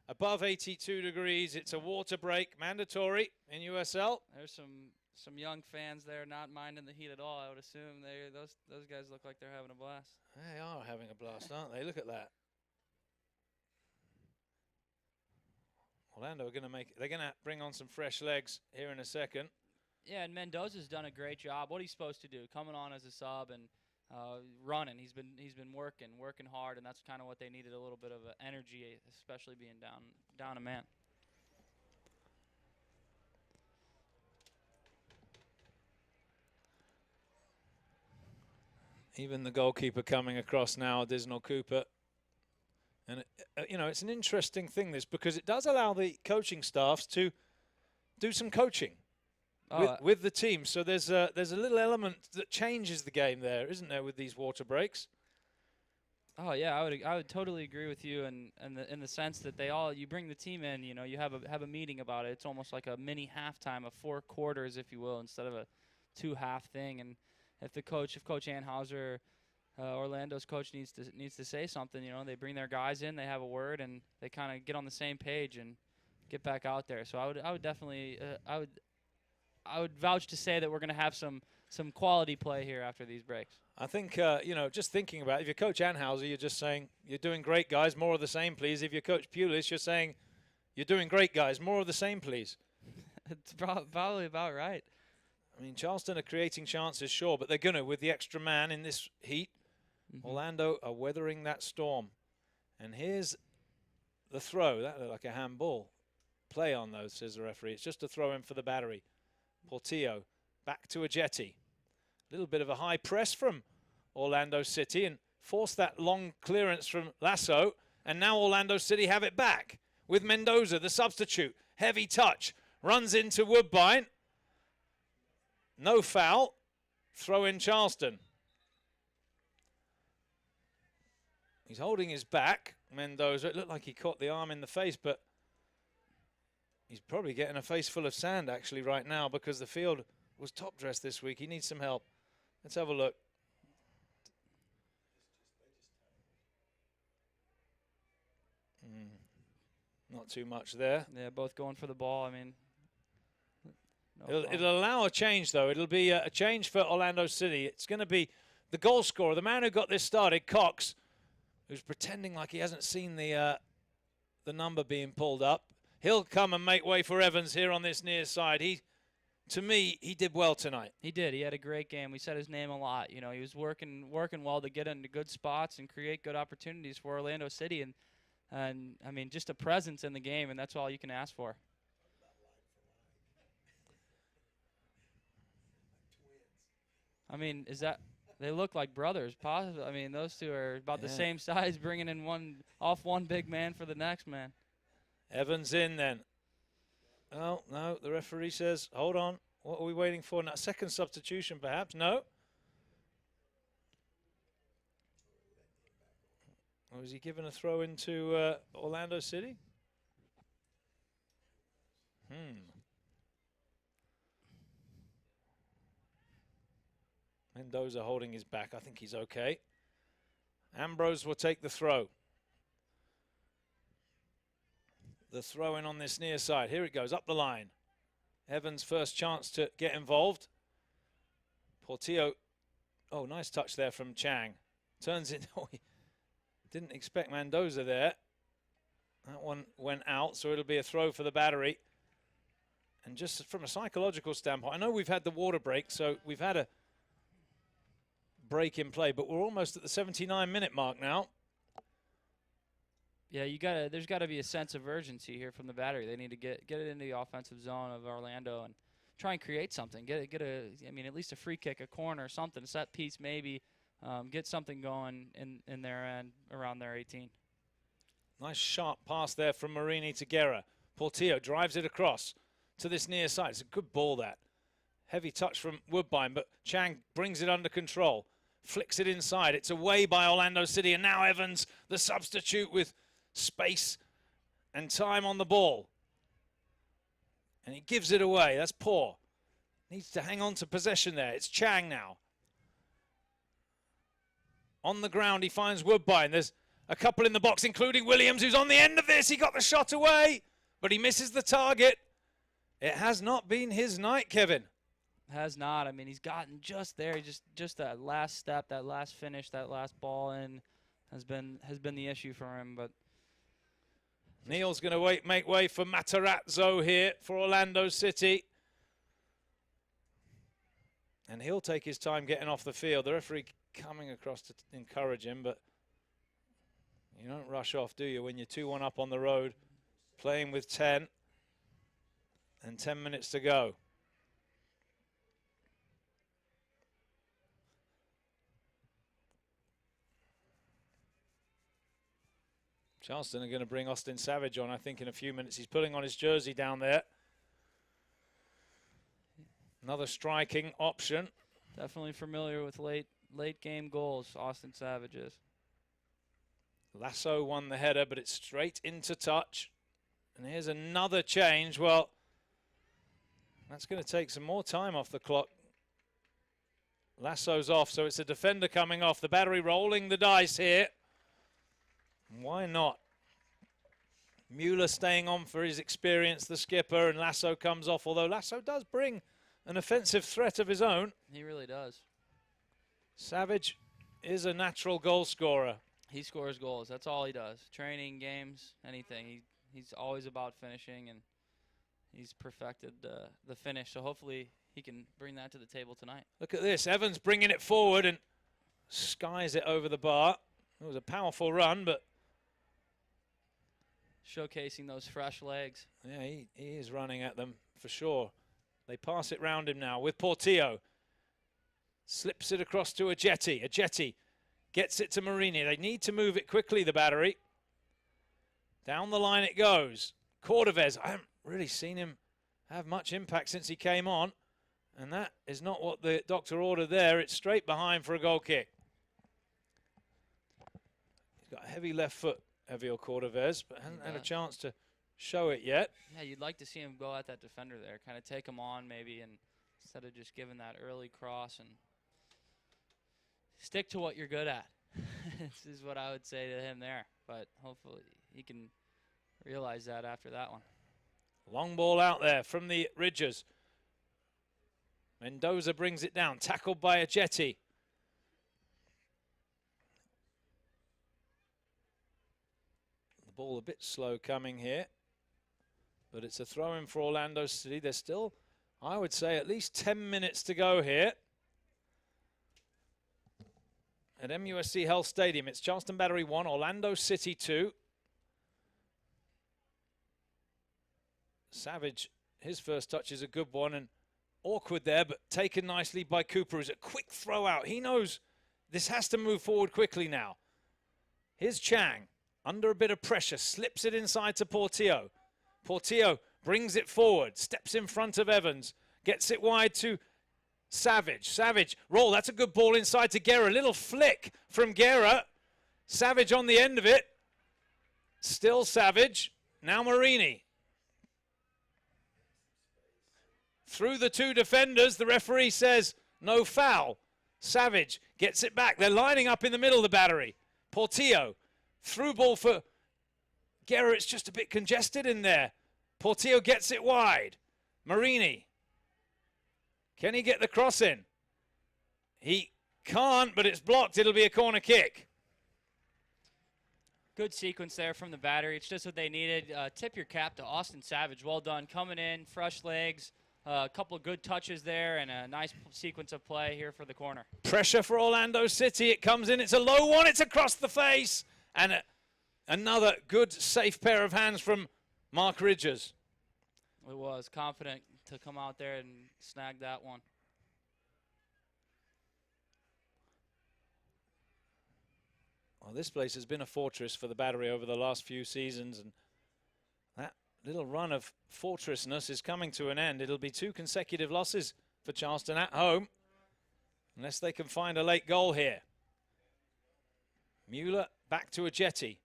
Above 82 degrees. It's a water break. Mandatory in USL. There's some young fans there not minding the heat at all, I would assume. Those guys look like they're having a blast. They are having a blast, aren't they? Look at that. Orlando are going to they're going to bring on some fresh legs here in a second. Yeah, and Mendoza's done a great job. What he's supposed to do, coming on as a sub and running. He's been working hard, and that's kind of what they needed, a little bit of energy, especially being down a man. Even the goalkeeper coming across now, Disnell Cooper. And, you know, it's an interesting thing, this, because it does allow the coaching staffs to do some coaching with the team. So there's a little element that changes the game there, isn't there, with these water breaks? Oh yeah, I would totally agree with you, and in the sense that you bring the team in, you know, you have a meeting about it. It's almost like a mini halftime of 4 quarters, if you will, instead of a 2-half thing. And if Coach Anhauser, Orlando's coach, needs to say something, you know, they bring their guys in, they have a word, and they kind of get on the same page and get back out there. So I would definitely I would vouch to say that we're going to have some quality play here after these breaks. I think, you know, just thinking about it, if you're Coach Anhauser, you're just saying, you're doing great, guys, more of the same, please. If you're Coach Pulis, you're saying, you're doing great, guys, more of the same, please. It's probably about right. I mean, Charleston are creating chances, sure, but they're going to, with the extra man in this heat. Orlando are weathering that storm. And here's the throw. That looked like a handball. Play on those, says the referee. It's just a throw in for the Battery. Portillo back to Ajeti. A little bit of a high press from Orlando City and forced that long clearance from Lasso. And now Orlando City have it back with Mendoza, the substitute. Heavy touch. Runs into Woodbine. No foul. Throw in Charleston. He's holding his back, Mendoza. It looked like he caught the arm in the face, but he's probably getting a face full of sand, actually, right now, because the field was top-dressed this week. He needs some help. Let's have a look. Not too much there. Yeah, both going for the ball. I mean, it'll allow a change, though. It'll be a change for Orlando City. It's going to be the goal scorer, the man who got this started, Cox, who's pretending like he hasn't seen the number being pulled up. He'll come and make way for Evans here on this near side. To me, he did well tonight. He did. He had a great game. We said his name a lot. You know, he was working well to get into good spots and create good opportunities for Orlando City. And I mean, just a presence in the game, and that's all you can ask for. I mean, is that they look like brothers? Possibly. I mean, those two are about the same size, bringing in one big man for the next man. Evans in then. Oh, no, the referee says, hold on. What are we waiting for now? Second substitution, perhaps? No. Or was he given a throw into Orlando City? Mendoza holding his back. I think he's okay. Ambrose will take the throw. The throw in on this near side. Here it goes, up the line. Evans' first chance to get involved. Portillo. Oh, nice touch there from Chang. Turns it. Oh, he didn't expect Mendoza there. That one went out, so it'll be a throw for the Battery. And just from a psychological standpoint, I know we've had the water break, so we've had a break in play, but we're almost at the 79-minute mark now. Yeah, there's got to be a sense of urgency here from the Battery. They need to get it into the offensive zone of Orlando and try and create something. I mean, at least a free kick, a corner, something, set piece maybe. Get something going in their end around their 18. Nice sharp pass there from Marini to Guerra. Portillo drives it across to this near side. It's a good ball, that. Heavy touch from Woodbine, but Chang brings it under control. Flicks it inside. It's away by Orlando City, and now Evans, the substitute, with space and time on the ball. And he gives it away. That's poor. Needs to hang on to possession there. It's Chang now. On the ground, he finds Woodbine. There's a couple in the box, including Williams, who's on the end of this. He got the shot away, but he misses the target. It has not been his night, Kevin. Has not. I mean, he's gotten just there. Just that last step, that last finish, that last ball in has been the issue for him. But Neal's going to make way for Matarazzo here for Orlando City. And he'll take his time getting off the field. The referee coming across to encourage him, but you don't rush off, do you, when you're 2-1 up on the road, playing with 10 and 10 minutes to go. Charleston are going to bring Austin Savage on, I think, in a few minutes. He's pulling on his jersey down there. Another striking option. Definitely familiar with late game goals, Austin Savage is. Lasso won the header, but it's straight into touch. And here's another change. Well, that's going to take some more time off the clock. Lasso's off, so it's a defender coming off. The Battery rolling the dice here. Why not? Mueller staying on for his experience, the skipper, and Lasso comes off, although Lasso does bring an offensive threat of his own. He really does. Savage is a natural goal scorer. He scores goals. That's all he does. Training, games, anything. He's always about finishing, and he's perfected the finish. So hopefully he can bring that to the table tonight. Look at this. Evans bringing it forward and skies it over the bar. It was a powerful run, but showcasing those fresh legs. Yeah, he is running at them for sure. They pass it round him now with Portillo. Slips it across to Ajeti. Ajeti gets it to Marini. They need to move it quickly, the Battery. Down the line it goes. Cordovez, I haven't really seen him have much impact since he came on. And that is not what the doctor ordered there. It's straight behind for a goal kick. He's got a heavy left foot, Javier Cordovez, but hasn't had a chance to show it yet. Yeah, you'd like to see him go at that defender there, kind of take him on maybe, and instead of just giving that early cross, and stick to what you're good at. This is what I would say to him there, but hopefully he can realize that after that one. Long ball out there from the Ridgers. Mendoza brings it down, tackled by Ajeti. The ball a bit slow coming here, but it's a throw-in for Orlando City. There's still, I would say, at least 10 minutes to go here at MUSC Health Stadium. It's Charleston Battery 1, Orlando City 2. Savage, his first touch is a good one, and Awkward there, but taken nicely by Cooper. Is a quick throw out. He knows this has to move forward quickly now. Here's Chang, under a bit of pressure, slips it inside to Portillo. Portillo brings it forward, steps in front of Evans, gets it wide to Savage. Savage, roll, that's a good ball inside to Guerra. Little flick from Guerra. Savage on the end of it. Still Savage. Now Marini. Through the two defenders, the referee says no foul. Savage gets it back. They're lining up in the middle of the battery. Portillo, through ball for Guerra. It's just a bit congested in there. Portillo gets it wide. Marini. Can he get the cross in? He can't, but it's blocked. It'll be a corner kick. Good sequence there from the battery. It's just what they needed. Tip your cap to Austin Savage. Well done. Coming in, fresh legs, a couple of good touches there, and a nice sequence of play here for the corner. Pressure for Orlando City. It comes in. It's a low one. It's across the face. And another good, safe pair of hands from Mark Ridgers. It was confident to come out there and snag that one. Well, this place has been a fortress for the battery over the last few seasons, and that little run of fortressness is coming to an end. It'll be 2 consecutive losses for Charleston at home, unless they can find a late goal here. Mueller back to Ajeti.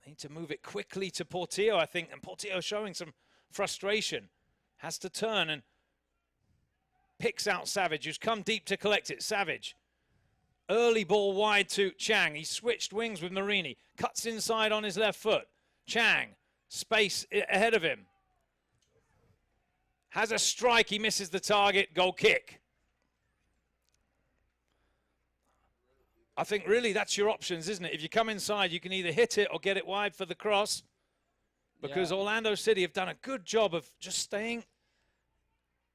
They need to move it quickly to Portillo, I think, and Portillo showing some frustration. Has to turn and picks out Savage, who's come deep to collect it. Savage. Early ball wide to Chang. He switched wings with Marini. Cuts inside on his left foot. Chang. Space ahead of him. Has a strike. He misses the target. Goal kick. I think really that's your options, isn't it? If you come inside, you can either hit it or get it wide for the cross. Because Orlando City have done a good job of just staying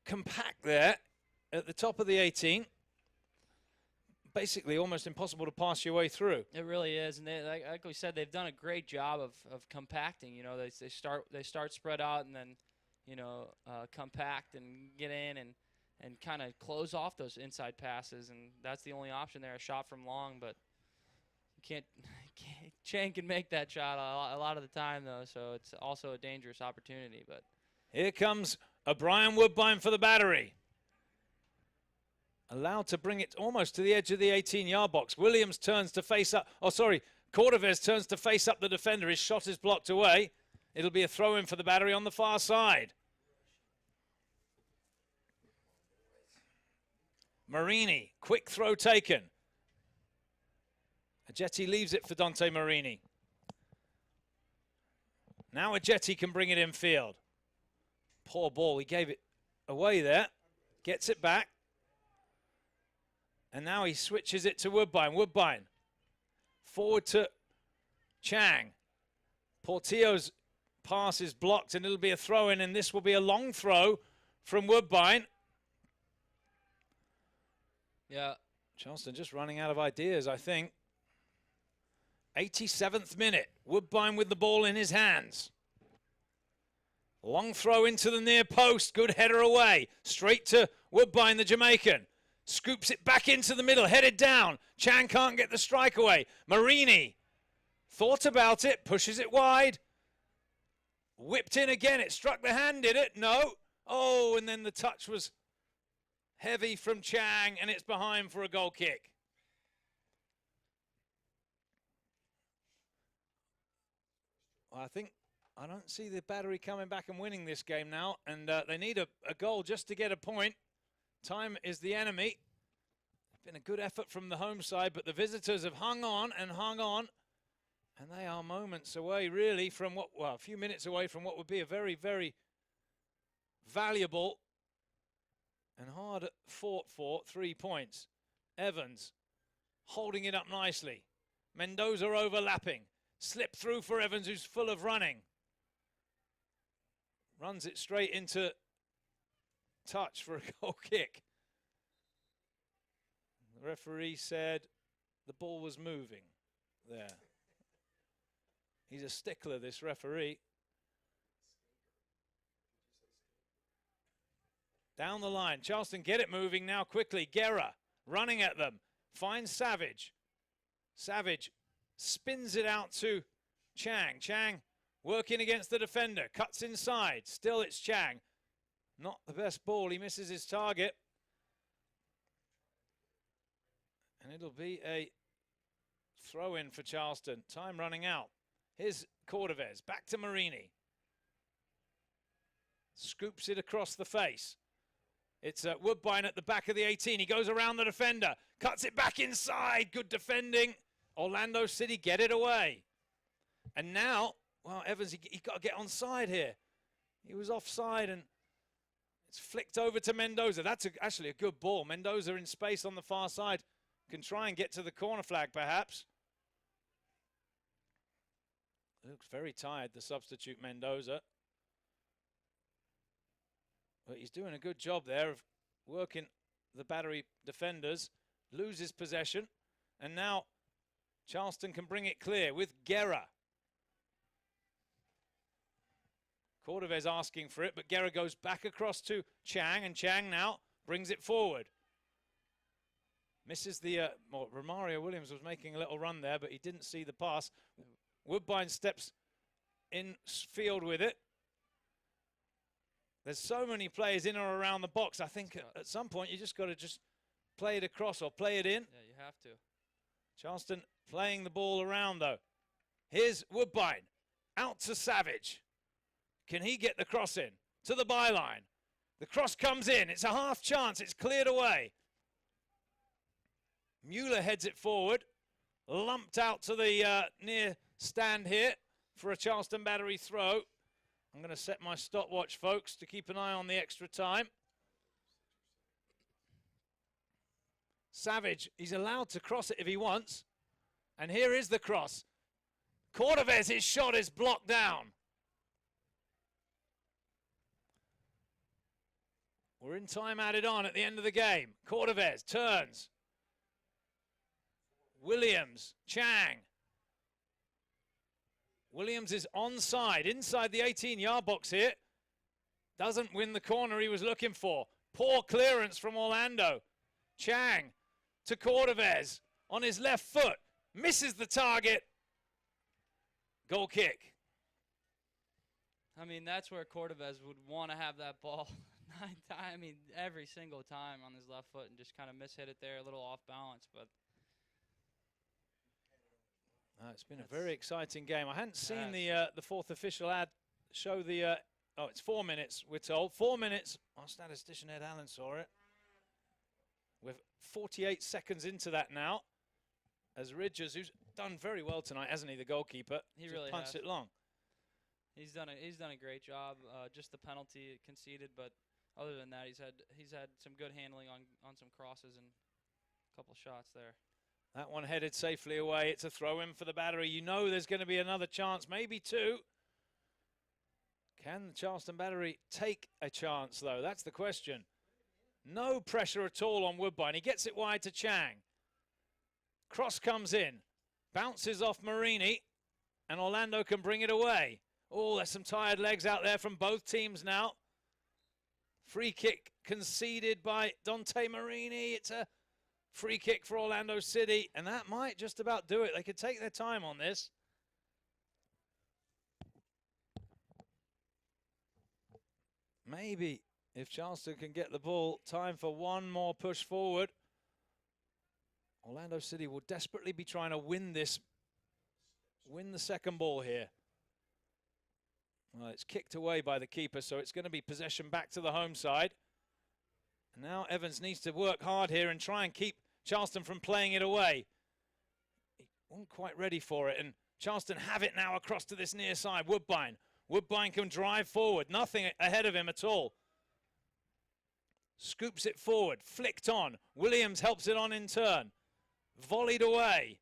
compact there at the top of the 18. Basically almost impossible to pass your way through. It really is, and they, like we said, they've done a great job of compacting. You know, they start spread out and then, you know, compact and get in and kind of close off those inside passes, and that's the only option there, a shot from long, but you can't Chang can make that shot a lot of the time, though, so it's also a dangerous opportunity. But here comes O'Brien Woodbine for the battery. Allowed to bring it almost to the edge of the 18-yard box. Williams turns to face up. Oh, sorry. Cordovez turns to face up the defender. His shot is blocked away. It'll be a throw-in for the battery on the far side. Marini, quick throw taken. Ajeti leaves it for Dante Marini. Now Ajeti can bring it in field. Poor ball. He gave it away there. Gets it back. And now he switches it to Woodbine. Woodbine forward to Chang. Portillo's pass is blocked, and it'll be a throw-in, and this will be a long throw from Woodbine. Yeah. Charleston just running out of ideas, I think. 87th minute. Woodbine with the ball in his hands. Long throw into the near post. Good header away. Straight to Woodbine, the Jamaican. Scoops it back into the middle, headed down. Chang can't get the strike away. Marini thought about it, pushes it wide. Whipped in again. It struck the hand, did it? No. Oh, and then the touch was heavy from Chang, and it's behind for a goal kick. Well, I don't see the battery coming back and winning this game now, and they need a goal just to get a point. Time is the enemy. Been a good effort from the home side, but the visitors have hung on, and they are moments away, really, from a few minutes away from what would be a very, very valuable and hard fought for 3 points. Evans holding it up nicely. Mendoza overlapping. Slip through for Evans, who's full of running. Runs it straight into touch for a goal kick. The referee said the ball was moving there. He's a stickler, this referee. Down the line. Charleston get it moving now quickly. Guerra running at them. Finds Savage. Savage spins it out to Chang. Chang working against the defender. Cuts inside. Still it's Chang. Not the best ball. He misses his target. And it'll be a throw-in for Charleston. Time running out. Here's Cordovez. Back to Marini. Scoops it across the face. It's Woodbine at the back of the 18. He goes around the defender. Cuts it back inside. Good defending. Orlando City get it away. And now, well, Evans, he got to get onside here. He was offside and it's flicked over to Mendoza. That's actually a good ball. Mendoza in space on the far side. Can try and get to the corner flag, perhaps. Looks very tired, the substitute Mendoza. But he's doing a good job there of working the Battery defenders. Loses possession. And now Charleston can bring it clear with Guerra. Cordovez asking for it, but Guerra goes back across to Chang, and Chang now brings it forward. Misses the, Romario Williams was making a little run there, but he didn't see the pass. Woodbine steps in field with it. There's so many players in or around the box. I think at some point you just got to just play it across or play it in. Yeah, you have to. Charleston playing the ball around, though. Here's Woodbine. Out to Savage. Can he get the cross in? To the byline. The cross comes in. It's a half chance. It's cleared away. Mueller heads it forward. Lumped out to the near stand here for a Charleston Battery throw. I'm going to set my stopwatch, folks, to keep an eye on the extra time. Savage, he's allowed to cross it if he wants. And here is the cross. Cordovez, his shot is blocked down. We're in time added on at the end of the game. Cordovez turns. Williams, Chang. Williams is onside, inside the 18-yard box here. Doesn't win the corner he was looking for. Poor clearance from Orlando. Chang to Cordovez on his left foot. Misses the target. Goal kick. I mean, that's where Cordovez would want to have that ball. I mean, every single time on his left foot and just kind of mishit it there, a little off balance. But it's been a very exciting game. I hadn't seen the fourth official ad show the, oh, it's 4 minutes, we're told. 4 minutes. Our statistician Ed Allen saw it. We're 48 seconds into that now. As Ridgers, who's done very well tonight, hasn't he, the goalkeeper? He really punched has. it long. He's done a great job. Just the penalty conceded, but other than that, he's had some good handling on some crosses and a couple shots there. That one headed safely away. It's a throw-in for the Battery. You know there's going to be another chance, maybe two. Can the Charleston Battery take a chance, though? That's the question. No pressure at all on Woodbine. He gets it wide to Chang. Cross comes in. Bounces off Marini. And Orlando can bring it away. Oh, there's some tired legs out there from both teams now. Free kick conceded by Dante Marini. It's a free kick for Orlando City. And that might just about do it. They could take their time on this. Maybe if Charleston can get the ball, time for one more push forward. Orlando City will desperately be trying to win the second ball here. Well, it's kicked away by the keeper, so it's going to be possession back to the home side. And now Evans needs to work hard here and try and keep Charleston from playing it away. He wasn't quite ready for it, and Charleston have it now across to this near side. Woodbine. Woodbine can drive forward. Nothing ahead of him at all. Scoops it forward. Flicked on. Williams helps it on in turn. Volleyed away.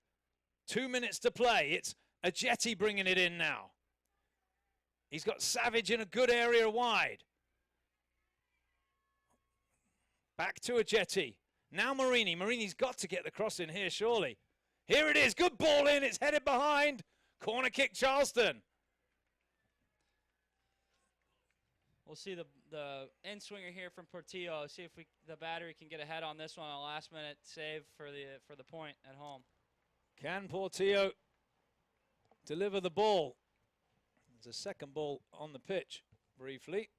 2 minutes to play. It's Ajeti bringing it in now. He's got Savage in a good area wide. Back to Ajeti. Now Marini. Marini's got to get the cross in here, surely. Here it is. Good ball in. It's headed behind. Corner kick, Charleston. We'll see the in-swinger here from Portillo. See if the Battery can get ahead on this one. A last-minute save for the point at home. Can Portillo deliver the ball? There's a second ball on the pitch, briefly.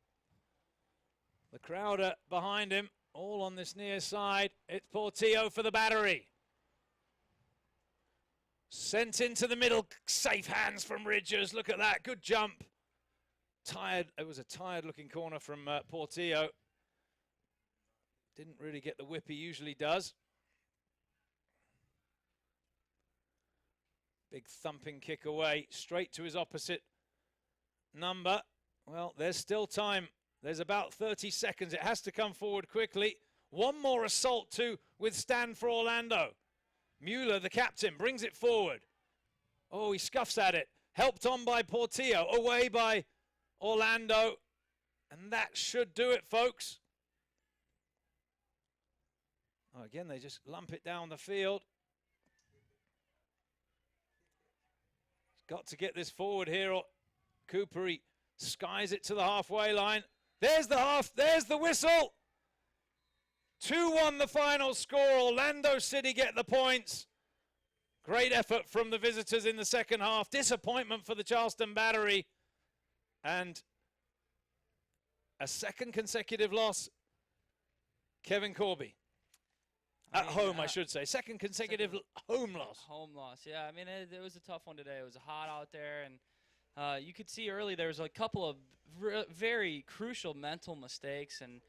The crowd are behind him, all on this near side. It's Portillo for the Battery. Sent into the middle, safe hands from Ridgers. Look at that, good jump. Tired, it was a tired-looking corner from Portillo. Didn't really get the whip he usually does. Big thumping kick away, straight to his opposite number. Well, there's still time. There's about 30 seconds. It has to come forward quickly. One more assault to withstand for Orlando. Mueller, the captain, brings it forward. Oh, he scuffs at it. Helped on by Portillo, away by Orlando. And that should do it, folks. Oh, again, they just lump it down the field. Got to get this forward here. Cooper, he skies it to the halfway line. There's the whistle. 2-1 the final score. Orlando City get the points. Great effort from the visitors in the second half. Disappointment for the Charleston Battery. And a second consecutive loss. Kevin Corby. At home, I should say. Second consecutive home loss. Home loss, yeah. I mean, it was a tough one today. It was hot out there, and you could see early there was a couple of very crucial mental mistakes, and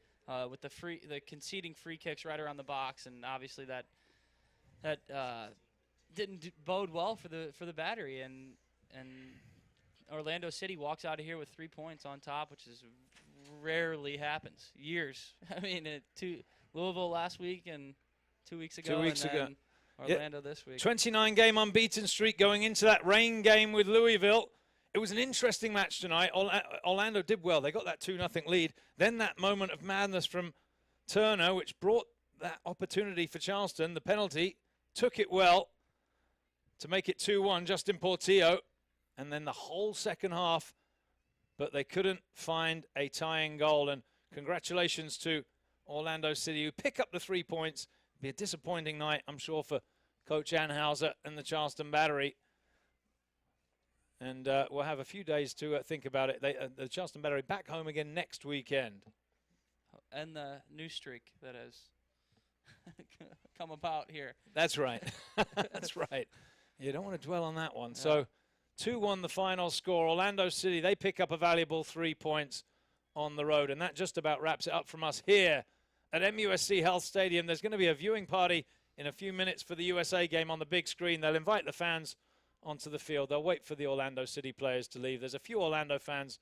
with the conceding free kicks right around the box, and obviously that didn't bode well for the Battery, and Orlando City walks out of here with 3 points on top, which is rarely happens. Years. I mean, Louisville last week and 2 weeks ago. 2 weeks ago. Orlando this week. 29-game unbeaten streak going into that rain game with Louisville. It was an interesting match tonight. Orlando did well. They got that 2-0 lead. Then that moment of madness from Turner, which brought that opportunity for Charleston. The penalty took it well to make it 2-1, Justin Portillo. And then the whole second half, but they couldn't find a tying goal. And congratulations to Orlando City, who pick up the 3 points. Be a disappointing night, I'm sure, for Coach Anhauser and the Charleston Battery. And we'll have a few days to think about it. The Charleston Battery back home again next weekend. And the new streak that has come about here. That's right. That's right. You don't want to dwell on that one. Yeah. So 2-1 the final score. Orlando City, they pick up a valuable 3 points on the road. And that just about wraps it up from us here at MUSC Health Stadium. There's going to be a viewing party in a few minutes for the USA game on the big screen. They'll invite the fans onto the field. They'll wait for the Orlando City players to leave. There's a few Orlando fans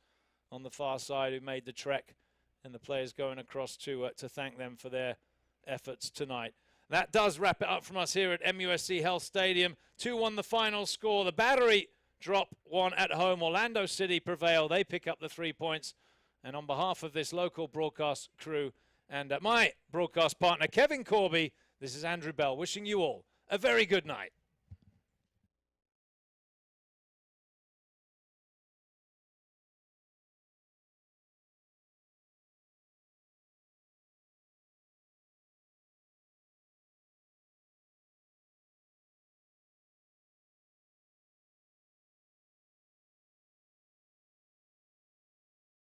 on the far side who made the trek, and the players going across to thank them for their efforts tonight. That does wrap it up from us here at MUSC Health Stadium. 2-1 the final score. The Battery drop one at home. Orlando City prevail. They pick up the 3 points. And on behalf of this local broadcast crew and my broadcast partner, Kevin Corby, this is Andrew Bell, wishing you all a very good night.